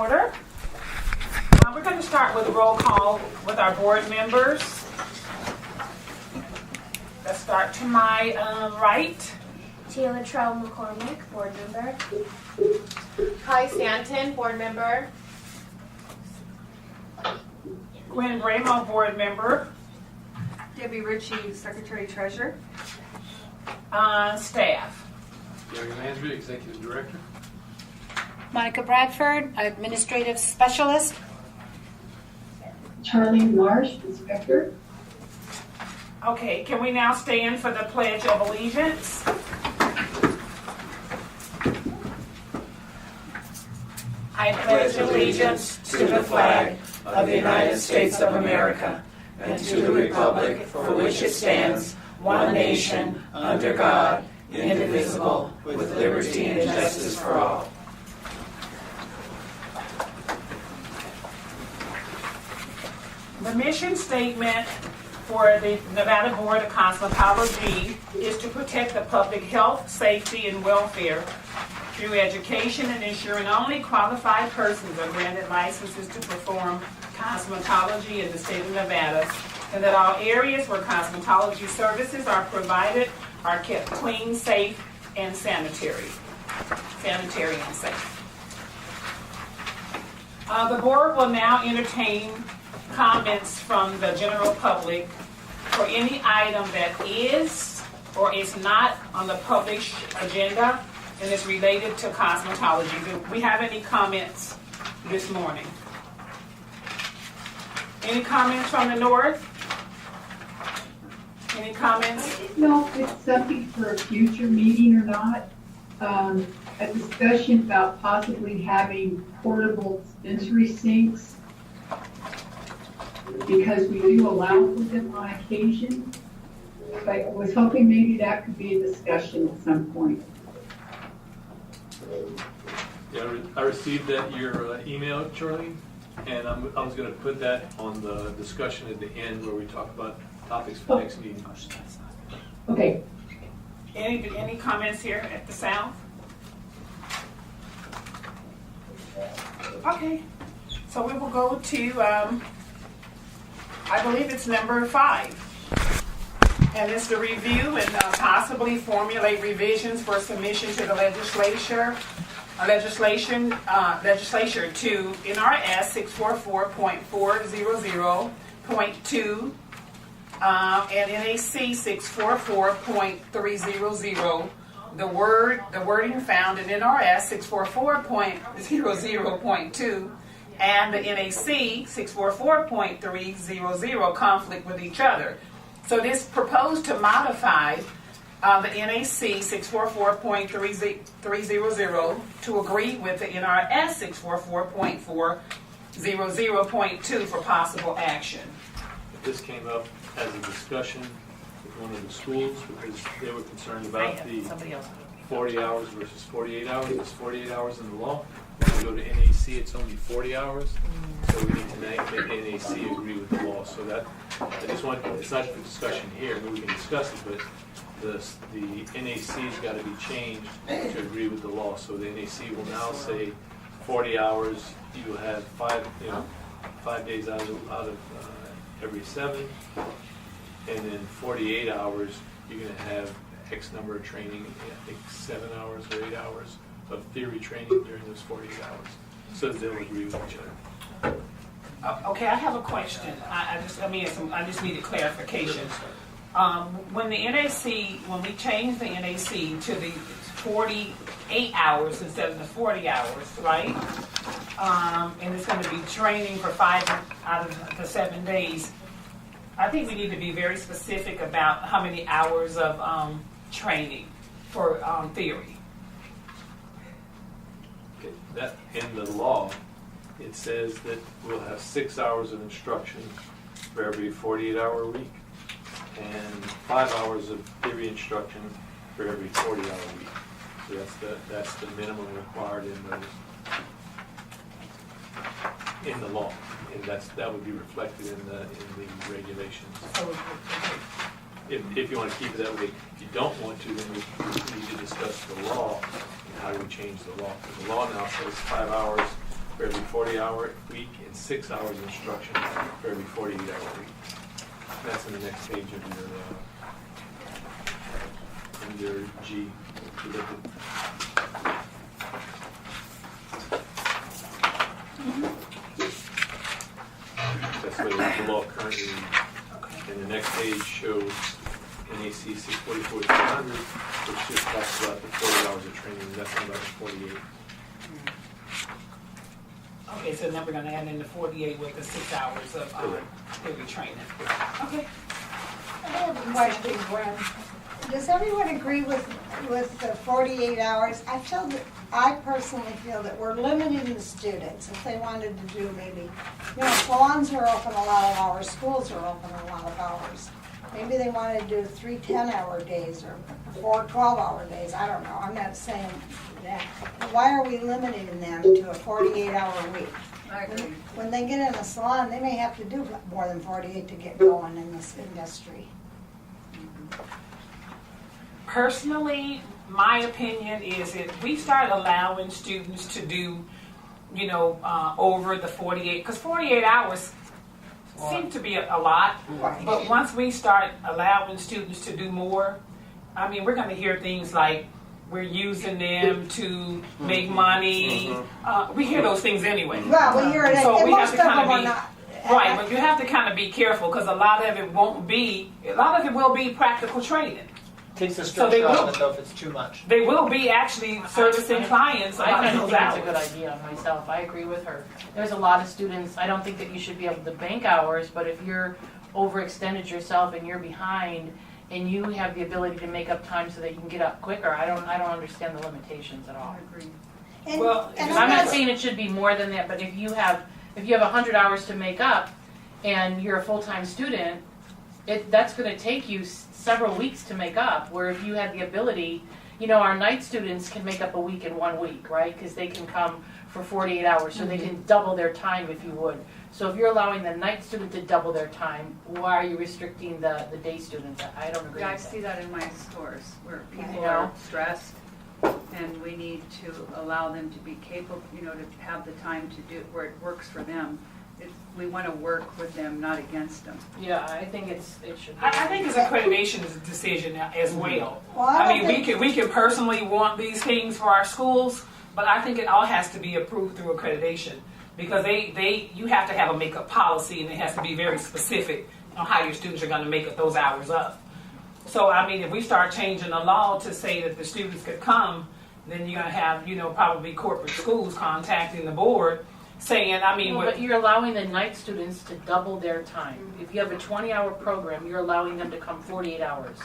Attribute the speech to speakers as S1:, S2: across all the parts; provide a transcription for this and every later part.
S1: Order. We're going to start with a roll call with our board members. Let's start to my right.
S2: Sheila Trell McCormick, board member.
S3: Holly Stanton, board member.
S1: Gwen Bramo, board member.
S4: Debbie Ritchie, secretary treasurer.
S1: Staff.
S5: Gary Lansbury, executive director.
S6: Monica Bradford, administrative specialist.
S7: Charlene Marsh, inspector.
S1: Okay, can we now stand for the Pledge of Allegiance? I pledge allegiance to the flag of the United States of America and to the republic for which it stands, one nation, under God, indivisible, with liberty and justice for all. The mission statement for the Nevada Board of Cosmetology is to protect the public health, safety, and welfare through education and ensuring only qualified persons are granted licenses to perform cosmetology in the state of Nevada, and that all areas where cosmetology services are provided are kept clean, safe, and sanitary and safe. The board will now entertain comments from the general public for any item that is or is not on the published agenda and is related to cosmetology. Do we have any comments this morning? Any comments from the north? Any comments?
S7: I didn't know if it's something for a future meeting or not. A discussion about possibly having portable dispensary sinks, because we do allow for them on occasion. But I was hoping maybe that could be a discussion at some point.
S5: Yeah, I received that your email, Charlene, and I was going to put that on the discussion at the end where we talk about topics for next meeting.
S7: Okay.
S1: Any comments here at the south? Okay, so we will go to, I believe it's number 5. And it's to review and possibly formulate revisions for submission to the legislature to NRS 644.400.2 and NAC 644.300. The wording found in NRS 644.00.2 and the NAC 644.300 conflict with each other. So this proposed to modify the NAC 644.300 to agree with the NRS 644.400.2 for possible action.
S5: This came up as a discussion with one of the schools because they were concerned about the 40 hours versus 48 hours. There's 48 hours in the law. When we go to NAC, it's only 40 hours. So we need to make NAC agree with the law. So that, I just want, it's not for discussion here, maybe we can discuss it, but the NAC's got to be changed to agree with the law. So the NAC will now say 40 hours, you will have 5 days out of every 7, and then 48 hours, you're going to have X number of training, I think 7 hours or 8 hours of theory training during those 48 hours. So they'll agree with each other.
S1: Okay, I have a question. I just need a clarification. When we changed the NAC to the 48 hours instead of the 40 hours, right? And it's going to be training for 5 out of the 7 days. I think we need to be very specific about how many hours of training for theory.
S5: Okay, that in the law, it says that we'll have 6 hours of instruction for every 48-hour week and 5 hours of theory instruction for every 40-hour week. So that's the minimum required in the law, and that would be reflected in the regulations. If you want to keep it that way. If you don't want to, then we need to discuss the law and how do we change the law. Because the law now says 5 hours for every 40-hour week and 6 hours of instruction for every 48-hour week. That's in the next page of your G. That's what the law currently, and the next page shows NAC 644-200, which just talks about the 40 hours of training, that's about 48.
S1: Okay, so then we're gonna add in the 48 with the 6 hours of theory training. Okay.
S8: I have a question, Gwen. Does everyone agree with the 48 hours? I personally feel that we're limiting the students if they wanted to do maybe, salons are open a lot of hours, schools are open a lot of hours. Maybe they wanted to do 3 10-hour days or 4 12-hour days. I don't know. I'm not saying that. But why are we limiting them to a 48-hour week?
S4: I agree.
S8: When they get in a salon, they may have to do more than 48 to get going in this industry.
S1: Personally, my opinion is if we start allowing students to do, over the 48, because 48 hours seem to be a lot, but once we start allowing students to do more, I mean, we're going to hear things like we're using them to make money. We hear those things anyway.
S8: Well, we hear it,
S1: So
S8: and
S1: we have
S8: most
S1: to
S8: of them
S1: kind
S8: are
S1: of
S8: not.
S1: be right, but you have to kind of be careful because a lot of it will be practical training.
S9: Takes the
S1: So they
S9: structure out
S1: will.
S9: of it though if it's too much.
S1: They will be actually servicing clients a
S10: I
S1: lot
S10: kind
S1: of
S10: of
S1: those
S10: think it's a good
S1: hours.
S10: idea myself. I agree with her. There's a lot of students, I don't think that you should be able to bank hours, but if you're overextended yourself and you're behind and you have the ability to make up time so that you can get up quicker, I don't understand the limitations at all.
S4: I agree.
S8: And,
S1: Well,
S8: and
S10: I'm not
S8: not-
S10: saying it should be more than that, but if you have 100 hours to make up and you're a full-time student, that's going to take you several weeks to make up, where if you had the ability, our night students can make up a week in 1 week, right? Because they can come for 48 hours, so they can double their time if you would. So if you're allowing the night student to double their time, why are you restricting the day students? I don't agree
S4: Yeah, I
S10: with
S4: see
S10: that.
S4: that in my stores where people
S10: You know?
S4: are stressed and we need to allow them to be capable, to have the time to do where it works for them. We want to work with them, not against them.
S10: Yeah, I think it should be.
S1: I think it's accreditation's decision as well.
S8: Well,
S1: I
S8: don't
S1: mean,
S8: think-
S1: we can personally want these things for our schools, but I think it all has to be approved through accreditation because you have to have a makeup policy and it has to be very specific on how your students are going to make up those hours up. So I mean, if we start changing the law to say that the students could come, then you're going to have probably corporate schools contacting the board saying,
S10: But you're allowing the night students to double their time. If you have a 20-hour program, you're allowing them to come 48 hours.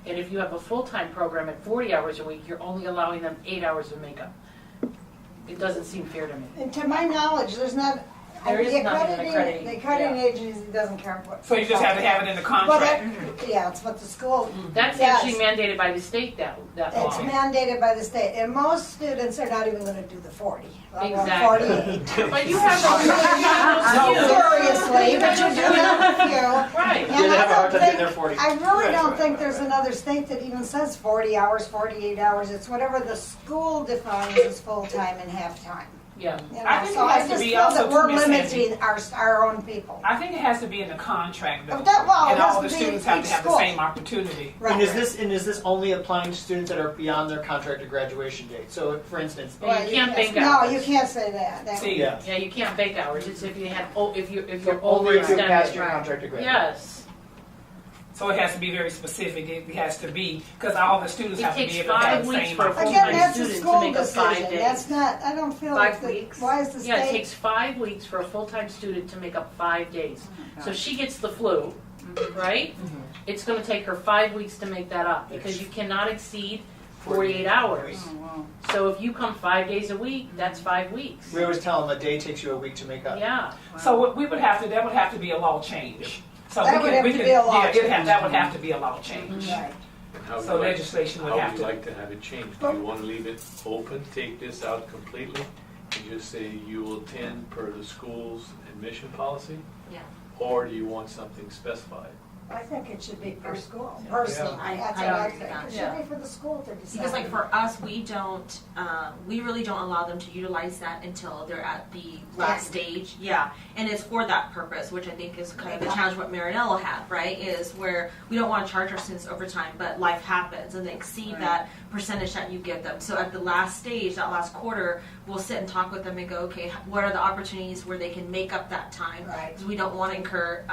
S10: And if you have a full-time program at 40 hours a week, you're only allowing them 8 hours of makeup. It doesn't seem fair to me.
S8: And to my knowledge, there's not.
S10: There is nothing accrediting.
S8: The accrediting agency doesn't care what.
S1: So you just have to have it in the
S8: But
S1: contract.
S8: yeah, it's what the school.
S10: That's
S8: Yes.
S10: actually mandated by the state, that
S8: It's
S10: law.
S8: mandated by the state, and most students are not even going to do the 40. They'll go
S10: Exactly.
S8: 48.
S10: But you have
S8: Seriously, but you do have a few.
S10: Right.
S8: And
S9: Yeah, they have a
S8: I
S9: hard
S8: don't
S9: time getting
S8: think,
S9: their 40.
S8: I really don't think there's another state that even says 40 hours, 48 hours. It's whatever the school defines as full-time and half-time.
S10: Yeah.
S1: I think
S8: So
S1: it has
S8: I
S1: to
S8: just
S1: be
S8: feel
S1: also
S8: that we're
S1: too, Miss Nancy.
S8: limiting our own people.
S1: I think it has to be in the contract though.
S8: Well, it
S1: And
S8: has
S1: all
S8: to
S1: the
S8: be
S1: students have
S8: each
S1: to have the
S8: school.
S1: same opportunity.
S8: Right.
S9: And is this only applying to students that are beyond their contracted graduation date? So, for instance,
S10: Well, you can't bank
S8: No,
S10: hours.
S8: you can't say that. That
S1: See,
S9: yeah,
S10: Yeah, you can't bank hours. It's if you had, if you're
S9: only if you're past
S10: overextended.
S9: your contracted graduation.
S10: Yes.
S1: So it has to be very specific. It has to be, because all the students
S10: It
S1: have to
S10: takes
S1: be able to
S10: 5
S1: have the
S10: weeks
S1: same
S10: for a
S1: opportunity.
S8: Again, that's a
S10: student to
S8: school
S10: make up 5
S8: decision.
S10: days.
S8: That's not, I don't feel
S4: 5
S8: like,
S4: weeks?
S8: why is the
S10: Yeah, it
S8: state?
S10: takes 5 weeks for a full-time student to make up 5 days. So she gets the flu, right? It's gonna take her 5 weeks to make that up, because you cannot exceed 48 hours.
S4: Oh, wow.
S10: So if you come 5 days a week, that's 5 weeks.
S9: we always tell them a day takes you a week to make up.
S10: Yeah.
S1: So what we would have to, that would have to be a law change. So
S8: That would have to be a law change.
S1: that would have to be a law change.
S8: Right.
S5: And how would
S1: So
S5: you like-
S1: legislation would
S5: How
S1: have
S5: would you
S1: to.
S5: like to have it changed? Do you want to leave it open, take this out completely, and just say you will attend per the school's admission policy?
S10: Yeah.
S5: Or do you want something specified?
S8: I think it should be for school, personally.
S11: I
S8: That's what I
S11: agree with
S8: think.
S11: that.
S8: It should be for the school to decide.
S11: Because like for us, we don't, we really don't allow them to utilize that until they're at the last stage. Yeah, and it's for that purpose, which I think is kind of the challenge what Marinello had, right? Is where we don't want to charge our students overtime, but life happens and they exceed that percentage that you give them. So at the last stage, that last quarter, we'll sit and talk with them and go, okay, what are the opportunities where they can make up that time?
S8: Right.
S11: Because we don't want to incur,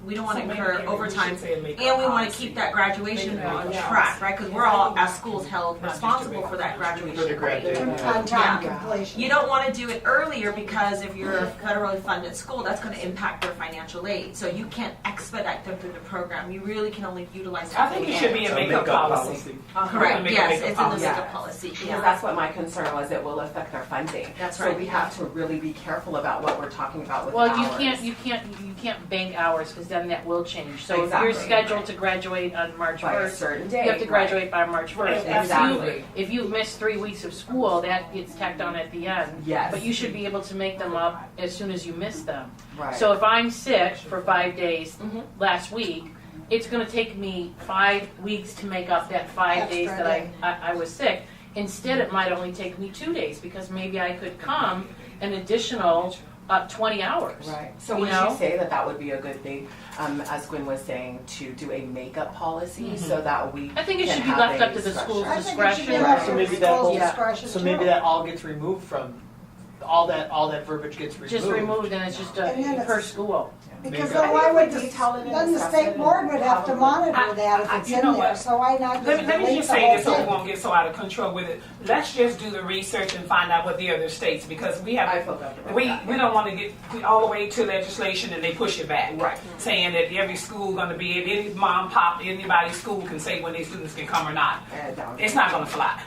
S1: maybe
S11: overtime,
S1: we should say a make-up
S11: and we want to
S1: policy.
S11: keep that graduation
S1: Make-up
S11: on
S1: policy.
S11: track, right? Because we're all, as schools, held
S1: Not just
S11: responsible
S1: a
S11: for that graduation
S9: grad
S11: rate.
S9: day.
S8: On time completion.
S11: You don't want to do it earlier because if you're a federally funded school, that's going to impact their financial aid. So you can't expedite them through the program. You really can only utilize
S1: I
S11: that.
S1: think it should be a makeup policy.
S11: Correct,
S1: Make a
S11: yes,
S1: makeup
S11: it's in the
S1: policy.
S11: makeup policy,
S12: Because
S11: yeah.
S12: that's what my concern was, it will affect our funding.
S11: That's
S12: So
S11: right.
S12: we have to really be careful about what we're talking about with
S10: Well,
S12: hours.
S10: you can't bank hours because then that will change. So
S12: Exactly.
S10: if you're scheduled to graduate on March
S12: By a
S10: 1st,
S12: certain day.
S10: you have to graduate by March 1st.
S12: Exactly.
S10: If you miss 3 weeks of school, that gets tacked on at the end.
S12: Yes.
S10: But you should be able to make them up as soon as you miss them.
S12: Right.
S10: So if I'm sick for 5 days
S11: Mhm.
S10: last week, it's going to take me 5 weeks to make up that 5
S8: Extra
S10: days that
S8: day.
S10: I was sick. Instead, it might only take me 2 days because maybe I could come an additional 20 hours.
S12: Right. So
S10: You
S12: would
S10: know?
S12: you say that that would be a good thing, as Gwen was saying, to do a makeup policy so that we
S10: I think it
S12: can
S10: should be
S12: have
S10: left
S12: a
S10: up to the
S12: discretion?
S10: school's
S8: I think it should be
S10: discretion.
S8: left
S9: So
S8: to
S9: maybe
S8: the
S9: that
S8: school's
S9: whole-
S8: discretion
S9: So maybe
S8: too.
S9: that all gets removed from, all that verbiage gets removed.
S10: Just removed and it's just
S8: And then
S10: per
S8: it's-
S10: school.
S8: Because
S9: Makeup.
S8: then why would
S12: just
S8: the,
S12: tell it and
S8: then the
S12: discuss
S8: state
S12: it
S8: board
S12: and
S8: would have to monitor that if it's
S1: you
S8: in
S1: know
S8: there,
S1: what?
S8: so why not just
S1: Let me
S8: delete
S1: just
S8: the
S1: say
S8: whole
S1: this so we
S8: thing?
S1: won't get so out of control with it. Let's just do the research and find out what the other states, because we
S12: I
S1: have,
S12: feel better about
S1: we
S12: that.
S1: don't want to get all the way to legislation and they push it back.
S12: Right.
S1: Saying that every school going to be, any mom, pop, anybody's school can say when their students can come or not. It's not going to fly.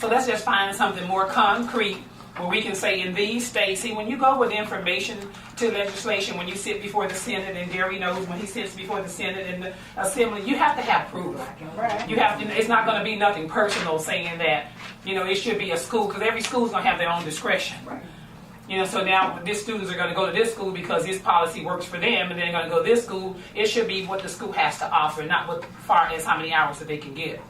S1: So let's just find something more concrete where we can say in these states, see, when you go with information to legislation, when you sit before the Senate, and Gary knows when he sits before the Senate and the Assembly, you have to have proof.
S8: Right.
S1: You have to, it's not going to be nothing personal saying that, it should be a school, because every school's going to have their own discretion.
S12: Right.
S1: So now these students are going to go to this school because this policy works for them, and then they're going to go to this school. It should be what the school has to offer, not what far as how many hours that they can get.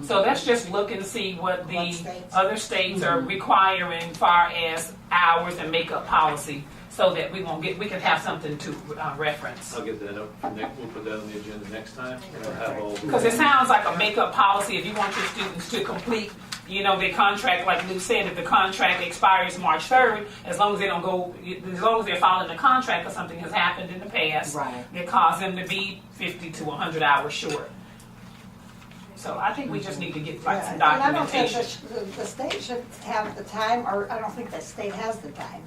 S1: So let's just look and see what the
S8: What states?
S1: other states are requiring far as hours and makeup policy, so that we can have something to reference.
S5: I'll get that up, we'll put that on the agenda next time, and we'll have all.
S1: Because it sounds like a makeup policy, if you want your students to complete, their contract, like Lou said, if the contract expires March 3rd, as long as they're following the contract, because something has happened in the past,
S12: Right.
S1: that caused them to be 50 to 100 hours short. So I think we just need to get some
S8: And I don't think
S1: documentation.
S8: the state should have the time, or I don't think the state has the time.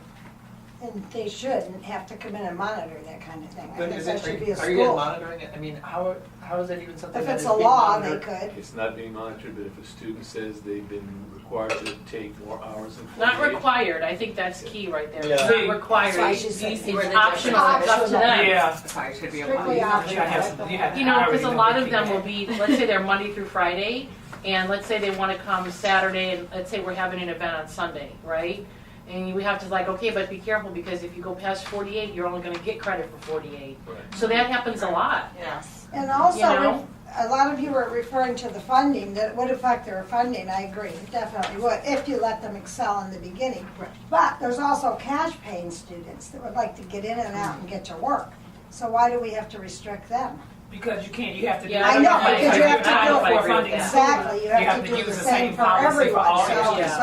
S8: And they shouldn't have to come in and monitor that kind of thing. I
S9: But
S8: think
S9: is
S8: that
S9: it,
S8: should be a
S9: are you guys
S8: school.
S9: monitoring it? I mean, how is that even something
S8: If
S9: that
S8: it's
S9: is
S8: a
S9: being
S8: law, they
S9: monitored?
S8: could.
S5: It's not being monitored, but if a student says they've been required to take more hours than 48.
S10: Not required, I think that's key right there.
S9: Yeah.
S10: It's not required,
S8: That's why
S10: it's
S8: she said
S10: it's
S8: where
S11: the
S10: optional, it's up to
S8: difference-
S10: them.
S1: Yeah.
S12: Sorry, should be a
S8: Strictly
S12: policy.
S8: optional.
S1: You gotta have some- you have to-
S10: You know,
S1: I already
S10: because a
S1: know
S10: lot
S1: they
S10: of them
S1: do
S10: will
S1: that.
S10: be, let's say they're Monday through Friday, and let's say they want to come Saturday, and let's say we're having an event on Sunday, right? And we have to okay, but be careful, because if you go past 48, you're only going to get credit for 48.
S5: Right.
S10: So that happens a lot.
S11: Yes.
S8: And also,
S10: You know?
S8: a lot of you were referring to the funding, that it would affect their funding. I agree, it definitely would, if you let them excel in the beginning. But there's also cash paying students that would like to get in and out and get to work. So why do we have to restrict them?
S1: Because you have to do
S10: Yeah,
S8: I know,
S1: it.
S8: because you have to
S1: I
S8: do
S1: know
S8: it
S1: for
S10: for
S1: funding
S10: that.
S1: school,
S8: Exactly, you have to do
S1: use
S8: the
S1: the
S8: same for
S1: policy
S8: everyone.
S1: all
S8: So
S1: your students.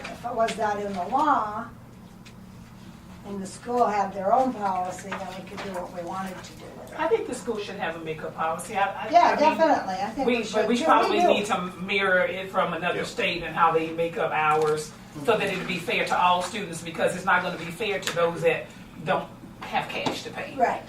S8: if it was that in the law, and the school had their own policy, then we could do what we wanted to do with it.
S1: I think the school should have a makeup policy.
S8: Yeah,
S1: I mean,
S8: definitely, I think we should.
S1: But we
S8: too.
S1: probably
S8: do.
S1: need to mirror it from another state and how they make up hours, so that it'd be fair to all students, because it's not gonna be fair to those that don't have cash to pay.
S8: Right.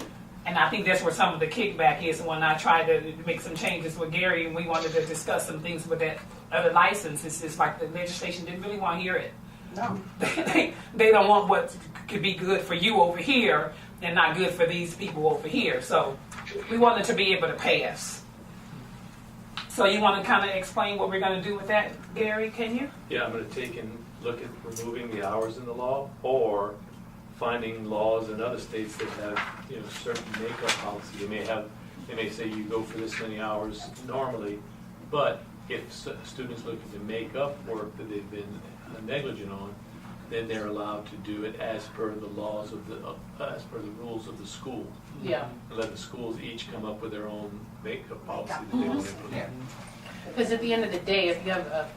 S1: And I think that's where some of the kickback is. When I tried to make some changes with Gary, and we wanted to discuss some things with that other license, it's just like the legislation didn't really want to hear it.
S8: No.
S1: They don't want what could be good for you over here and not good for these people over here. So we wanted to be able to pass. So you want to kind of explain what we're going to do with that, Gary? Can you?
S5: Yeah, I'm gonna take and look at removing the hours in the law, or finding laws in other states that have, certain makeup policy. They may say you go for this many hours normally, but if students looking to make up work that they've been negligent on, then they're allowed to do it as per the laws as per the rules of the school.
S10: Yeah.
S5: And let the schools each come up with their own makeup policy that they want to implement.
S10: Because at the end of the day, if you have a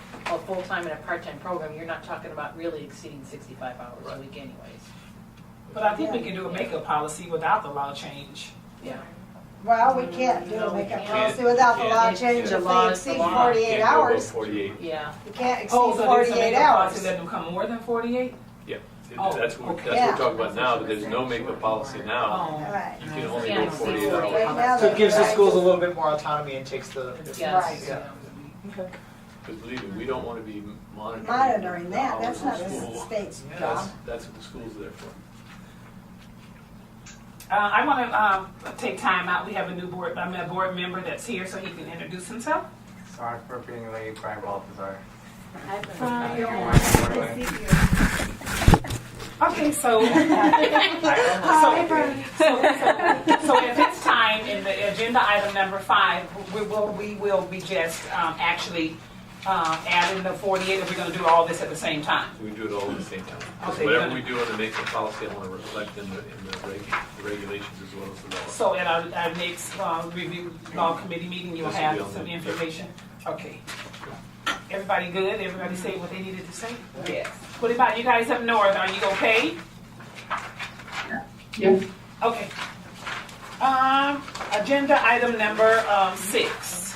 S10: full-time and a part-time program, you're not talking about really exceeding 65 hours a week anyways.
S1: But I think we can do a makeup policy without the law change.
S10: Yeah.
S8: Well, we can't do
S10: No,
S8: a
S10: we
S8: makeup
S10: can't.
S8: policy without the law
S10: It's
S8: change
S10: the
S8: if
S10: law-
S8: they exceed
S10: the law.
S8: 48
S5: Can't go above
S8: hours.
S5: 48.
S10: Yeah.
S8: You can't exceed
S1: Oh, so there's a
S8: 48
S1: makeup policy
S8: hours.
S1: let them come more than 48?
S5: Yeah,
S1: Oh,
S5: that's what
S1: okay.
S5: we're talking about now, but there's no makeup policy now.
S1: Oh.
S8: Right.
S5: You can only
S10: Yeah.
S5: go 48
S8: Right
S5: hours.
S8: now,
S9: So it gives the
S8: they're-
S9: schools a little bit more autonomy and takes the.
S10: Yes.
S8: Right.
S9: Yeah.
S5: Because believe me, we don't want to be monitoring.
S8: Monitoring
S5: the
S8: that,
S5: hours
S8: that's
S5: of
S8: not
S5: the
S8: the
S5: school.
S8: state's
S9: Yeah.
S8: job.
S5: That's what the school's there for.
S1: I want to take time out. We have a board member that's here, so he can introduce himself.
S13: Sorry for being late, Brian Balthazar.
S1: Okay, so if it's time in the agenda item number 5, we will be just actually adding the 48, or we're going to do all this at the same time.
S5: So we do it all at the same time. 'Cause
S1: Okay,
S5: whatever
S1: good.
S5: we do on the makeup policy, I want to reflect in the regulations as well as the law.
S1: So at our next review law committee meeting, you'll
S5: This will
S1: have
S5: be on
S1: some
S5: the-
S1: information. Okay. Everybody good? Everybody say what they needed to say?
S10: Yes.
S1: What about you guys up north? Are you okay?
S7: Yes.
S1: Okay. Agenda item number 6.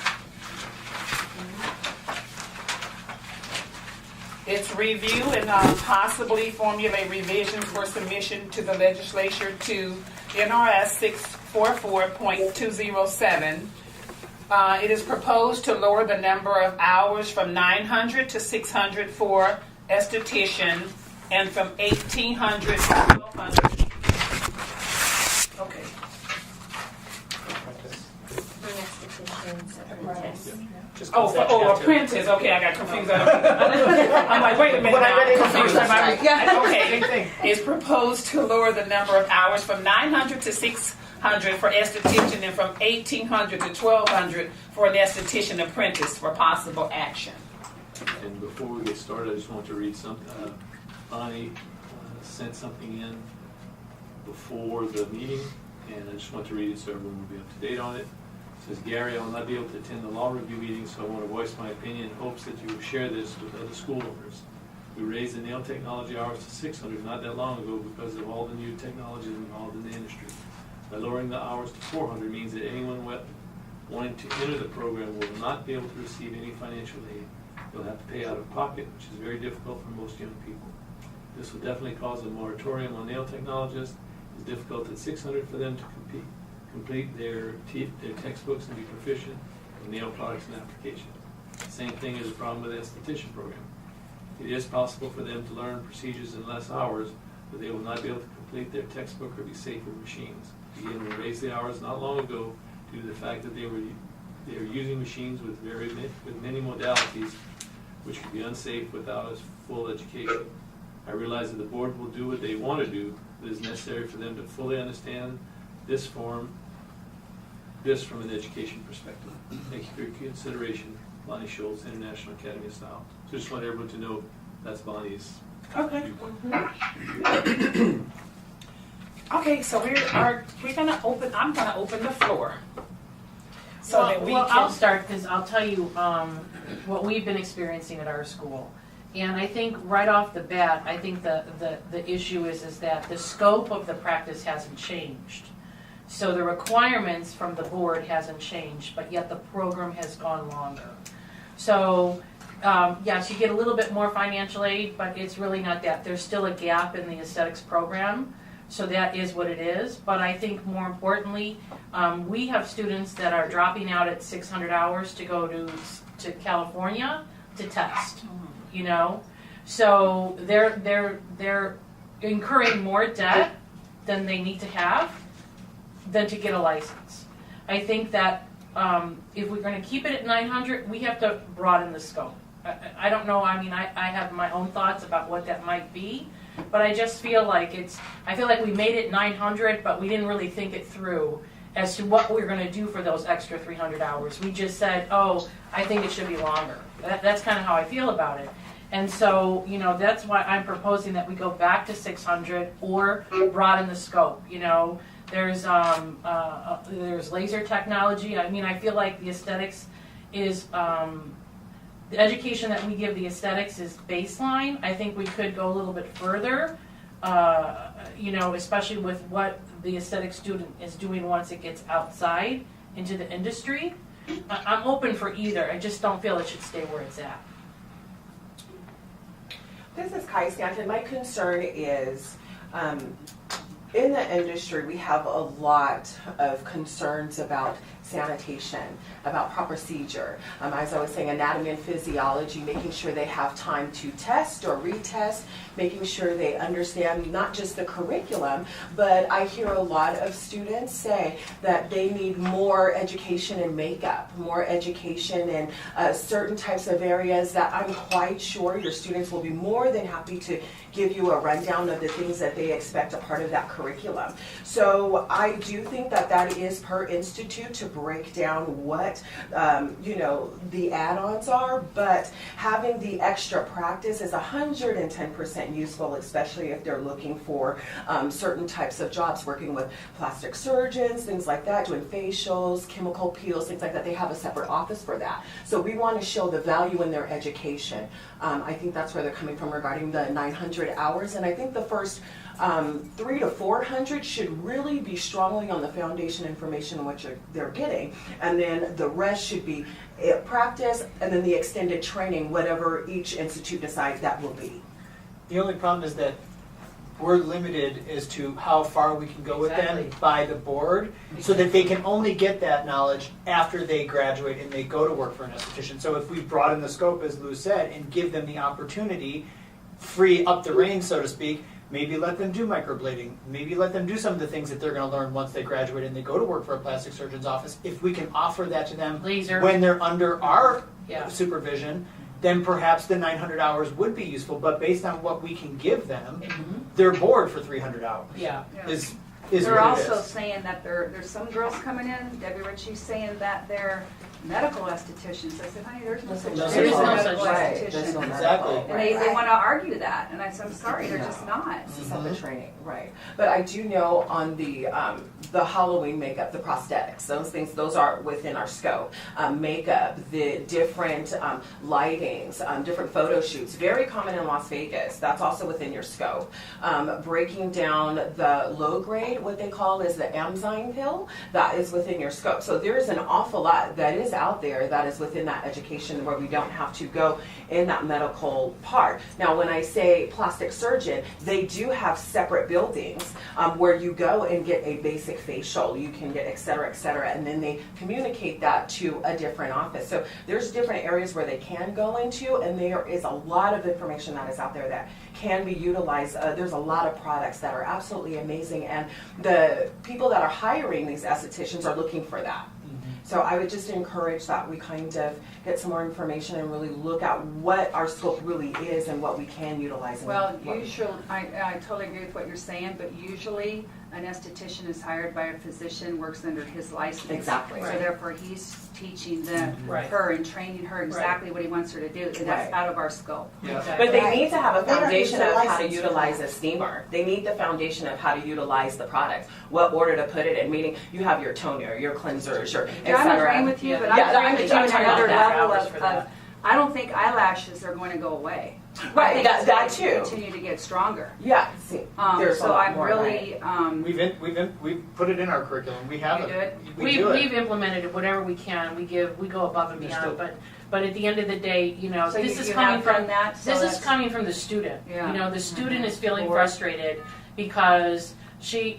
S1: It's review and possibly formulate revisions for submission to the legislature to NRS 644.207. It is proposed to lower the number of hours from 900 to 600 for esthetician and from 1,800 to 1,200. Okay. Apprentice. Okay, I got confused. I'm like, wait a minute.
S9: When I read it the
S1: Confused.
S9: first time,
S1: Okay.
S9: same thing.
S1: It's proposed to lower the number of hours from 900 to 600 for esthetician and from 1,800 to 1,200 for an esthetician apprentice for possible action.
S5: And before we get started, I just want to read something. Bonnie sent something in before the meeting, and I just want to read it so everyone will be up to date on it. It says, Gary, I will not be able to attend the law review meeting, so I want to voice my opinion in hopes that you will share this with other school owners. We raised the nail technology hours to 600 not that long ago because of all the new technologies involved in the industry. By lowering the hours to 400 means that anyone wanting to enter the program will not be able to receive any financial aid. They'll have to pay out of pocket, which is very difficult for most young people. This will definitely cause a moratorium on nail technologists. It's difficult at 600 for them to complete their textbooks and be proficient in nail products and application. The same thing is a problem with the esthetician program. It is possible for them to learn procedures in less hours, but they will not be able to complete their textbook or be safe with machines. Again, we raised the hours not long ago due to the fact that they were using machines with many modalities, which could be unsafe without a full education. I realize that the board will do what they want to do, but it is necessary for them to fully understand this from an education perspective. Thank you for your consideration. Bonnie Schultz, International Academy of Style. So just want everyone to know that's Bonnie's.
S1: Okay. Okay, so we're gonna open. I'm gonna open the floor so that we can.
S10: I'll start because I'll tell you what we've been experiencing at our school. And I think right off the bat, I think the issue is that the scope of the practice hasn't changed. So the requirements from the board hasn't changed, but yet the program has gone longer. So yes, you get a little bit more financial aid, but it's really not that. There's still a gap in the aesthetics program, so that is what it is. But I think more importantly, we have students that are dropping out at 600 hours to go to California to test. You know, so they're incurring more debt than they need to have than to get a license. I think that if we're going to keep it at 900, we have to broaden the scope. I don't know. I mean, I have my own thoughts about what that might be, but I just feel like I feel like we made it 900, but we didn't really think it through as to what we're going to do for those extra 300 hours. We just said, oh, I think it should be longer. That's kind of how I feel about it. And so, you know, that's why I'm proposing that we go back to 600 or broaden the scope. You know, there's laser technology. I mean, I feel like the aesthetics is, the education that we give the aesthetics is baseline. I think we could go a little bit further, you know, especially with what the aesthetic student is doing once it gets outside into the industry. I'm open for either. I just don't feel it should stay where it's at.
S12: This is Kai Stanton. My concern is in the industry, we have a lot of concerns about sanitation, about proper procedure. As I was saying, anatomy and physiology, making sure they have time to test or retest, making sure they understand not just the curriculum, but I hear a lot of students say that they need more education in makeup, more education in certain types of areas that I'm quite sure your students will be more than happy to give you a rundown of the things that they expect a part of that curriculum. So I do think that that is per institute to break down what you know, the add-ons are, but having the extra practice is 110% useful, especially if they're looking for certain types of jobs, working with plastic surgeons, things like that, doing facials, chemical peels, things like that. They have a separate office for that. So we want to show the value in their education. I think that's where they're coming from regarding the 900 hours, and I think the first 300 to 400 should really be strongly on the foundation information which they're getting, and then the rest should be practice, and then the extended training, whatever each institute decides that will be.
S9: The only problem is that we're limited as to how far we can go with them by the board, so that they can only get that knowledge after they graduate and they go to work for an esthetician. So if we broaden the scope, as Lou said, and give them the opportunity, free up the reins, so to speak, maybe let them do microblading, maybe let them do some of the things that they're going to learn once they graduate and they go to work for a plastic surgeon's office. If we can offer that to them
S10: Laser.
S9: when they're under our supervision, then perhaps the 900 hours would be useful. But based on what we can give them, they're bored for 300 hours.
S10: Yeah.
S9: Is
S4: They're
S9: what it
S4: also
S9: is.
S4: saying that there's some girls coming in, Debbie Ritchie's saying that they're medical estheticians. I said, honey, there's no such
S9: No
S4: thing as a
S9: such
S4: medical
S12: thing.
S4: esthetician.
S12: There's no
S9: Exactly.
S4: And they want to argue that, and I said, I'm sorry, they're just not.
S12: It's a separate training, right? But I do know on the Halloween makeup, the prosthetics, those things, those are within our scope. Makeup, the different lightings, different photo shoots, very common in Las Vegas. That's also within your scope. Breaking down the low grade, what they call is the Amzyme pill, that is within your scope. So there's an awful lot that is out there that is within that education where we don't have to go in that medical part. Now, when I say plastic surgeon, they do have separate buildings where you go and get a basic facial, you can get et cetera, and then they communicate that to a different office. So there's different areas where they can go into, and there is a lot of information that is out there that can be utilized. There's a lot of products that are absolutely amazing, and the people that are hiring these estheticians are looking for that. So I would just encourage that we kind of get some more information and really look at what our scope really is and what we can utilize.
S4: Well, usually, I totally agree with what you're saying, but usually an esthetician is hired by a physician, works under his license.
S12: Exactly.
S4: So therefore, he's teaching them,
S10: Right.
S4: her and training her exactly what he wants her to do, and that's out of our scope.
S9: Yeah.
S12: But they need to have a
S8: They don't
S12: foundation
S8: use
S12: of
S8: a
S12: how to
S8: license for
S12: utilize
S8: that.
S12: a steamer. They need the foundation of how to utilize the product, what order to put it in, meaning you have your toner, your cleansers, your et
S4: Yeah, I'm
S12: cetera.
S4: agreeing with you, but
S12: Yeah,
S4: I'm agreeing with you
S12: I'm
S4: on
S12: talking
S4: another
S12: about that.
S4: level
S10: hours for that.
S4: of, I don't think eyelashes are going to go away.
S12: Right,
S4: I think
S12: that-
S4: it's
S12: that
S4: going to
S12: too.
S4: continue to get stronger.
S12: Yeah, see, there's a
S4: So
S12: lot
S4: I'm
S12: more,
S4: really,
S9: We've put it in our curriculum. We have
S4: You
S9: it.
S4: did?
S9: We do
S10: We've
S9: it.
S10: implemented it whatever we can. We go above and
S9: Just
S10: beyond, but at the end of the day, you know,
S4: so
S10: this is
S4: you
S10: coming
S4: have
S10: from
S4: done that. So
S10: this is
S4: that's-
S10: coming from the student.
S4: Yeah.
S10: You know, the student is feeling
S4: Board.
S10: frustrated because she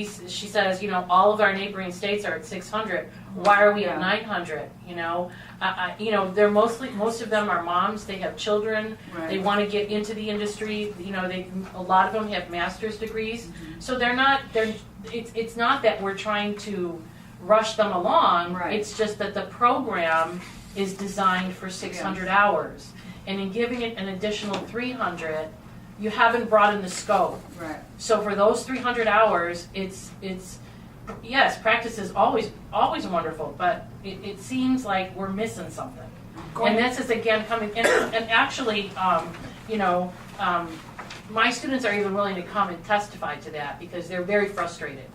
S10: says, you know, all of our neighboring states are at 600. Why are we at 900? You know, they're most of them are moms. They have children.
S4: Right.
S10: They want to get into the industry. You know, a lot of them have master's degrees. So it's not that we're trying to rush them along.
S4: Right.
S10: It's just that the program is designed for 600 hours, and in giving it an additional 300, you haven't brought in the scope.
S4: Right.
S10: So for those 300 hours, it's yes, practice is always wonderful, but it seems like we're missing something. And this is again coming, and actually, my students are even willing to come and testify to that because they're very frustrated.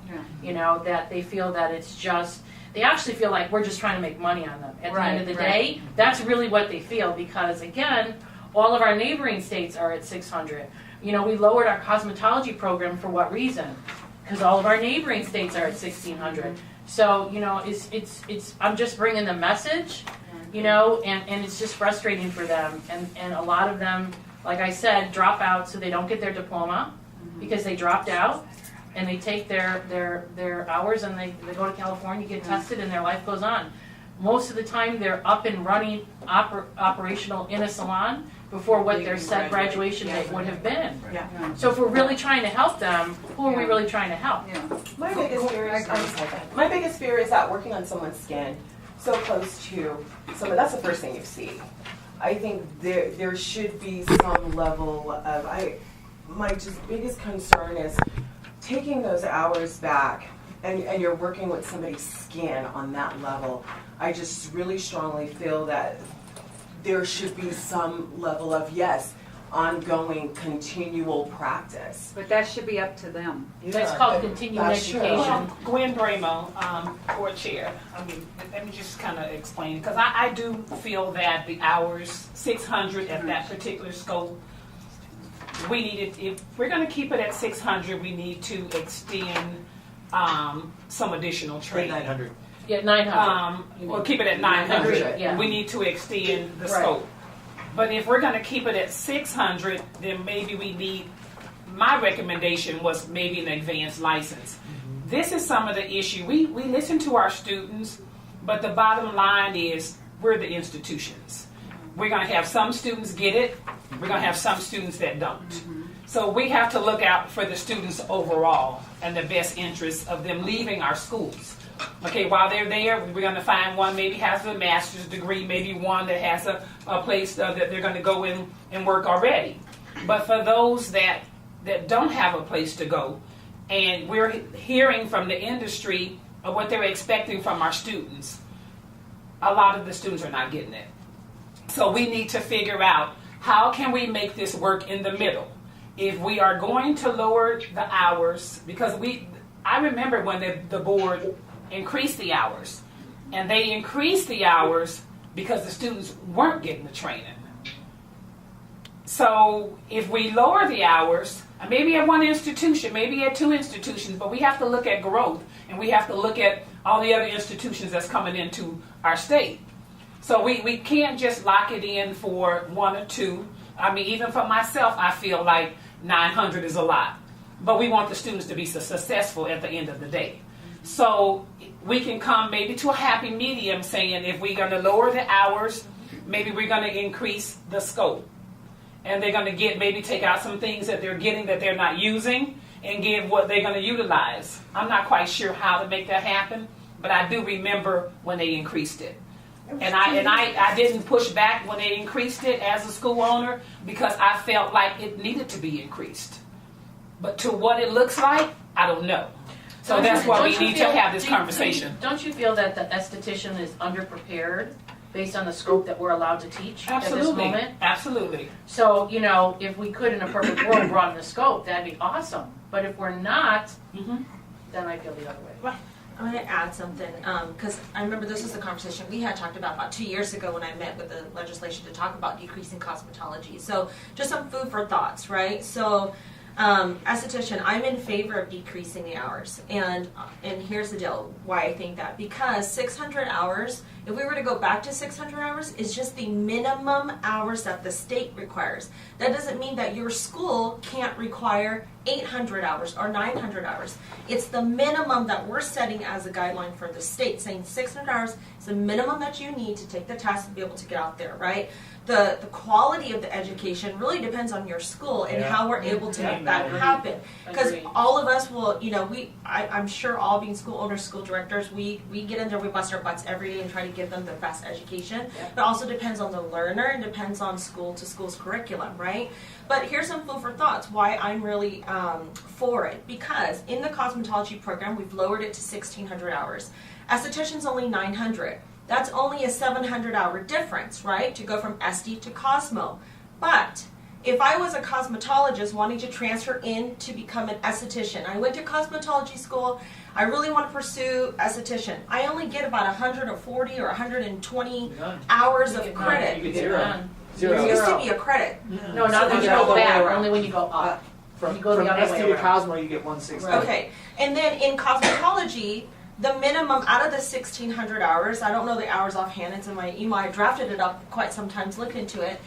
S4: Yeah.
S10: That they feel that it's just, they actually feel like we're just trying to make money on them. At the end of the
S4: Right.
S10: day, that's really what they feel because again, all of our neighboring states are at 600. We lowered our cosmetology program for what reason? Because all of our neighboring states are at 1,600. So, it's I'm just bringing the message, and it's just frustrating for them. And a lot of them, like I said, drop out so they don't get their diploma because they dropped out, and they take their hours and they go to California, get tested, and their life goes on. Most of the time, they're up and running, operational in a salon before what their set graduation date would have been.
S12: Yeah.
S10: So if we're really trying to help them, who are we really trying to help?
S4: Yeah.
S12: My biggest fear is that working on someone's skin so close to someone, that's the first thing you see. I think there should be some level of, my just biggest concern is taking those hours back and you're working with somebody's skin on that level. I just really strongly feel that there should be some level of, yes, ongoing, continual practice.
S4: But that should be up to them.
S10: That's called continuing education.
S1: Well, Gwen Bramo, board chair, let me just kind of explain, because I do feel that the hours, 600 at that particular scope, we needed, if we're going to keep it at 600, we need to extend some additional training.
S9: 900.
S10: Yeah, 900.
S1: We'll keep it at 900.
S10: Yeah.
S1: We need to extend the scope. But if we're going to keep it at 600, then maybe we need, my recommendation was maybe an advanced license. This is some of the issue. We listen to our students, but the bottom line is we're the institutions. We're going to have some students get it. We're going to have some students that don't. So we have to look out for the students overall and the best interests of them leaving our schools. Okay, while they're there, we're going to find one maybe has a master's degree, maybe one that has a place that they're going to go in and work already. But for those that don't have a place to go, and we're hearing from the industry of what they're expecting from our students, a lot of the students are not getting it. So we need to figure out how can we make this work in the middle. If we are going to lower the hours, because I remember when the board increased the hours, and they increased the hours because the students weren't getting the training. So if we lower the hours, maybe at one institution, maybe at two institutions, but we have to look at growth, and we have to look at all the other institutions that's coming into our state. So we can't just lock it in for one or two. Even for myself, I feel like 900 is a lot. But we want the students to be successful at the end of the day. So we can come maybe to a happy medium saying if we're going to lower the hours, maybe we're going to increase the scope. And they're going to maybe take out some things that they're getting that they're not using and give what they're going to utilize. I'm not quite sure how to make that happen, but I do remember when they increased it. And I didn't push back when they increased it as a school owner because I felt like it needed to be increased. But to what it looks like, I don't know. So that's why we need to have this conversation.
S10: Don't you feel that the esthetician is underprepared based on the scope that we're allowed to teach at this moment?
S1: Absolutely.
S10: So, if we could in a perfect world broaden the scope, that'd be awesome. But if we're not, then I feel the other way.
S11: I'm going to add something because I remember this was the conversation we had talked about 2 years ago when I met with the legislation to talk about decreasing cosmetology. So just some food for thoughts, right? So esthetician, I'm in favor of decreasing the hours, and here's the deal why I think that, because 600 hours, if we were to go back to 600 hours, is just the minimum hours that the state requires. That doesn't mean that your school can't require 800 hours or 900 hours. It's the minimum that we're setting as a guideline for the state, saying 600 hours is the minimum that you need to take the test and be able to get out there, right? the quality of the education really depends on your school and how we're able to make that happen. Because
S10: Agreed.
S11: all of us will, I'm sure all being school owners, school directors, we get in there, we bust our butts every day and try to give them the best education. But also depends on the learner and depends on school to school's curriculum, right? But here's some food for thoughts why I'm really for it. Because in the cosmetology program, we've lowered it to 1,600 hours. Esthetician's only 900. That's only a 700-hour difference, right? To go from SD to Cosmo. But if I was a cosmetologist wanting to transfer in to become an esthetician, I went to cosmetology school, I really want to pursue esthetician. I only get about 140 or 120 hours of credit.
S9: You get zero.
S11: It used to be a credit.
S10: No, not when you go back, only when you go up.
S9: From
S10: You go the other way
S9: SD to
S10: around.
S9: Cosmo, you get 160.
S11: Okay, and then in cosmetology, the minimum out of the 1,600 hours, I don't know the hours offhand, it's in my email, I drafted it up quite some times, look into it.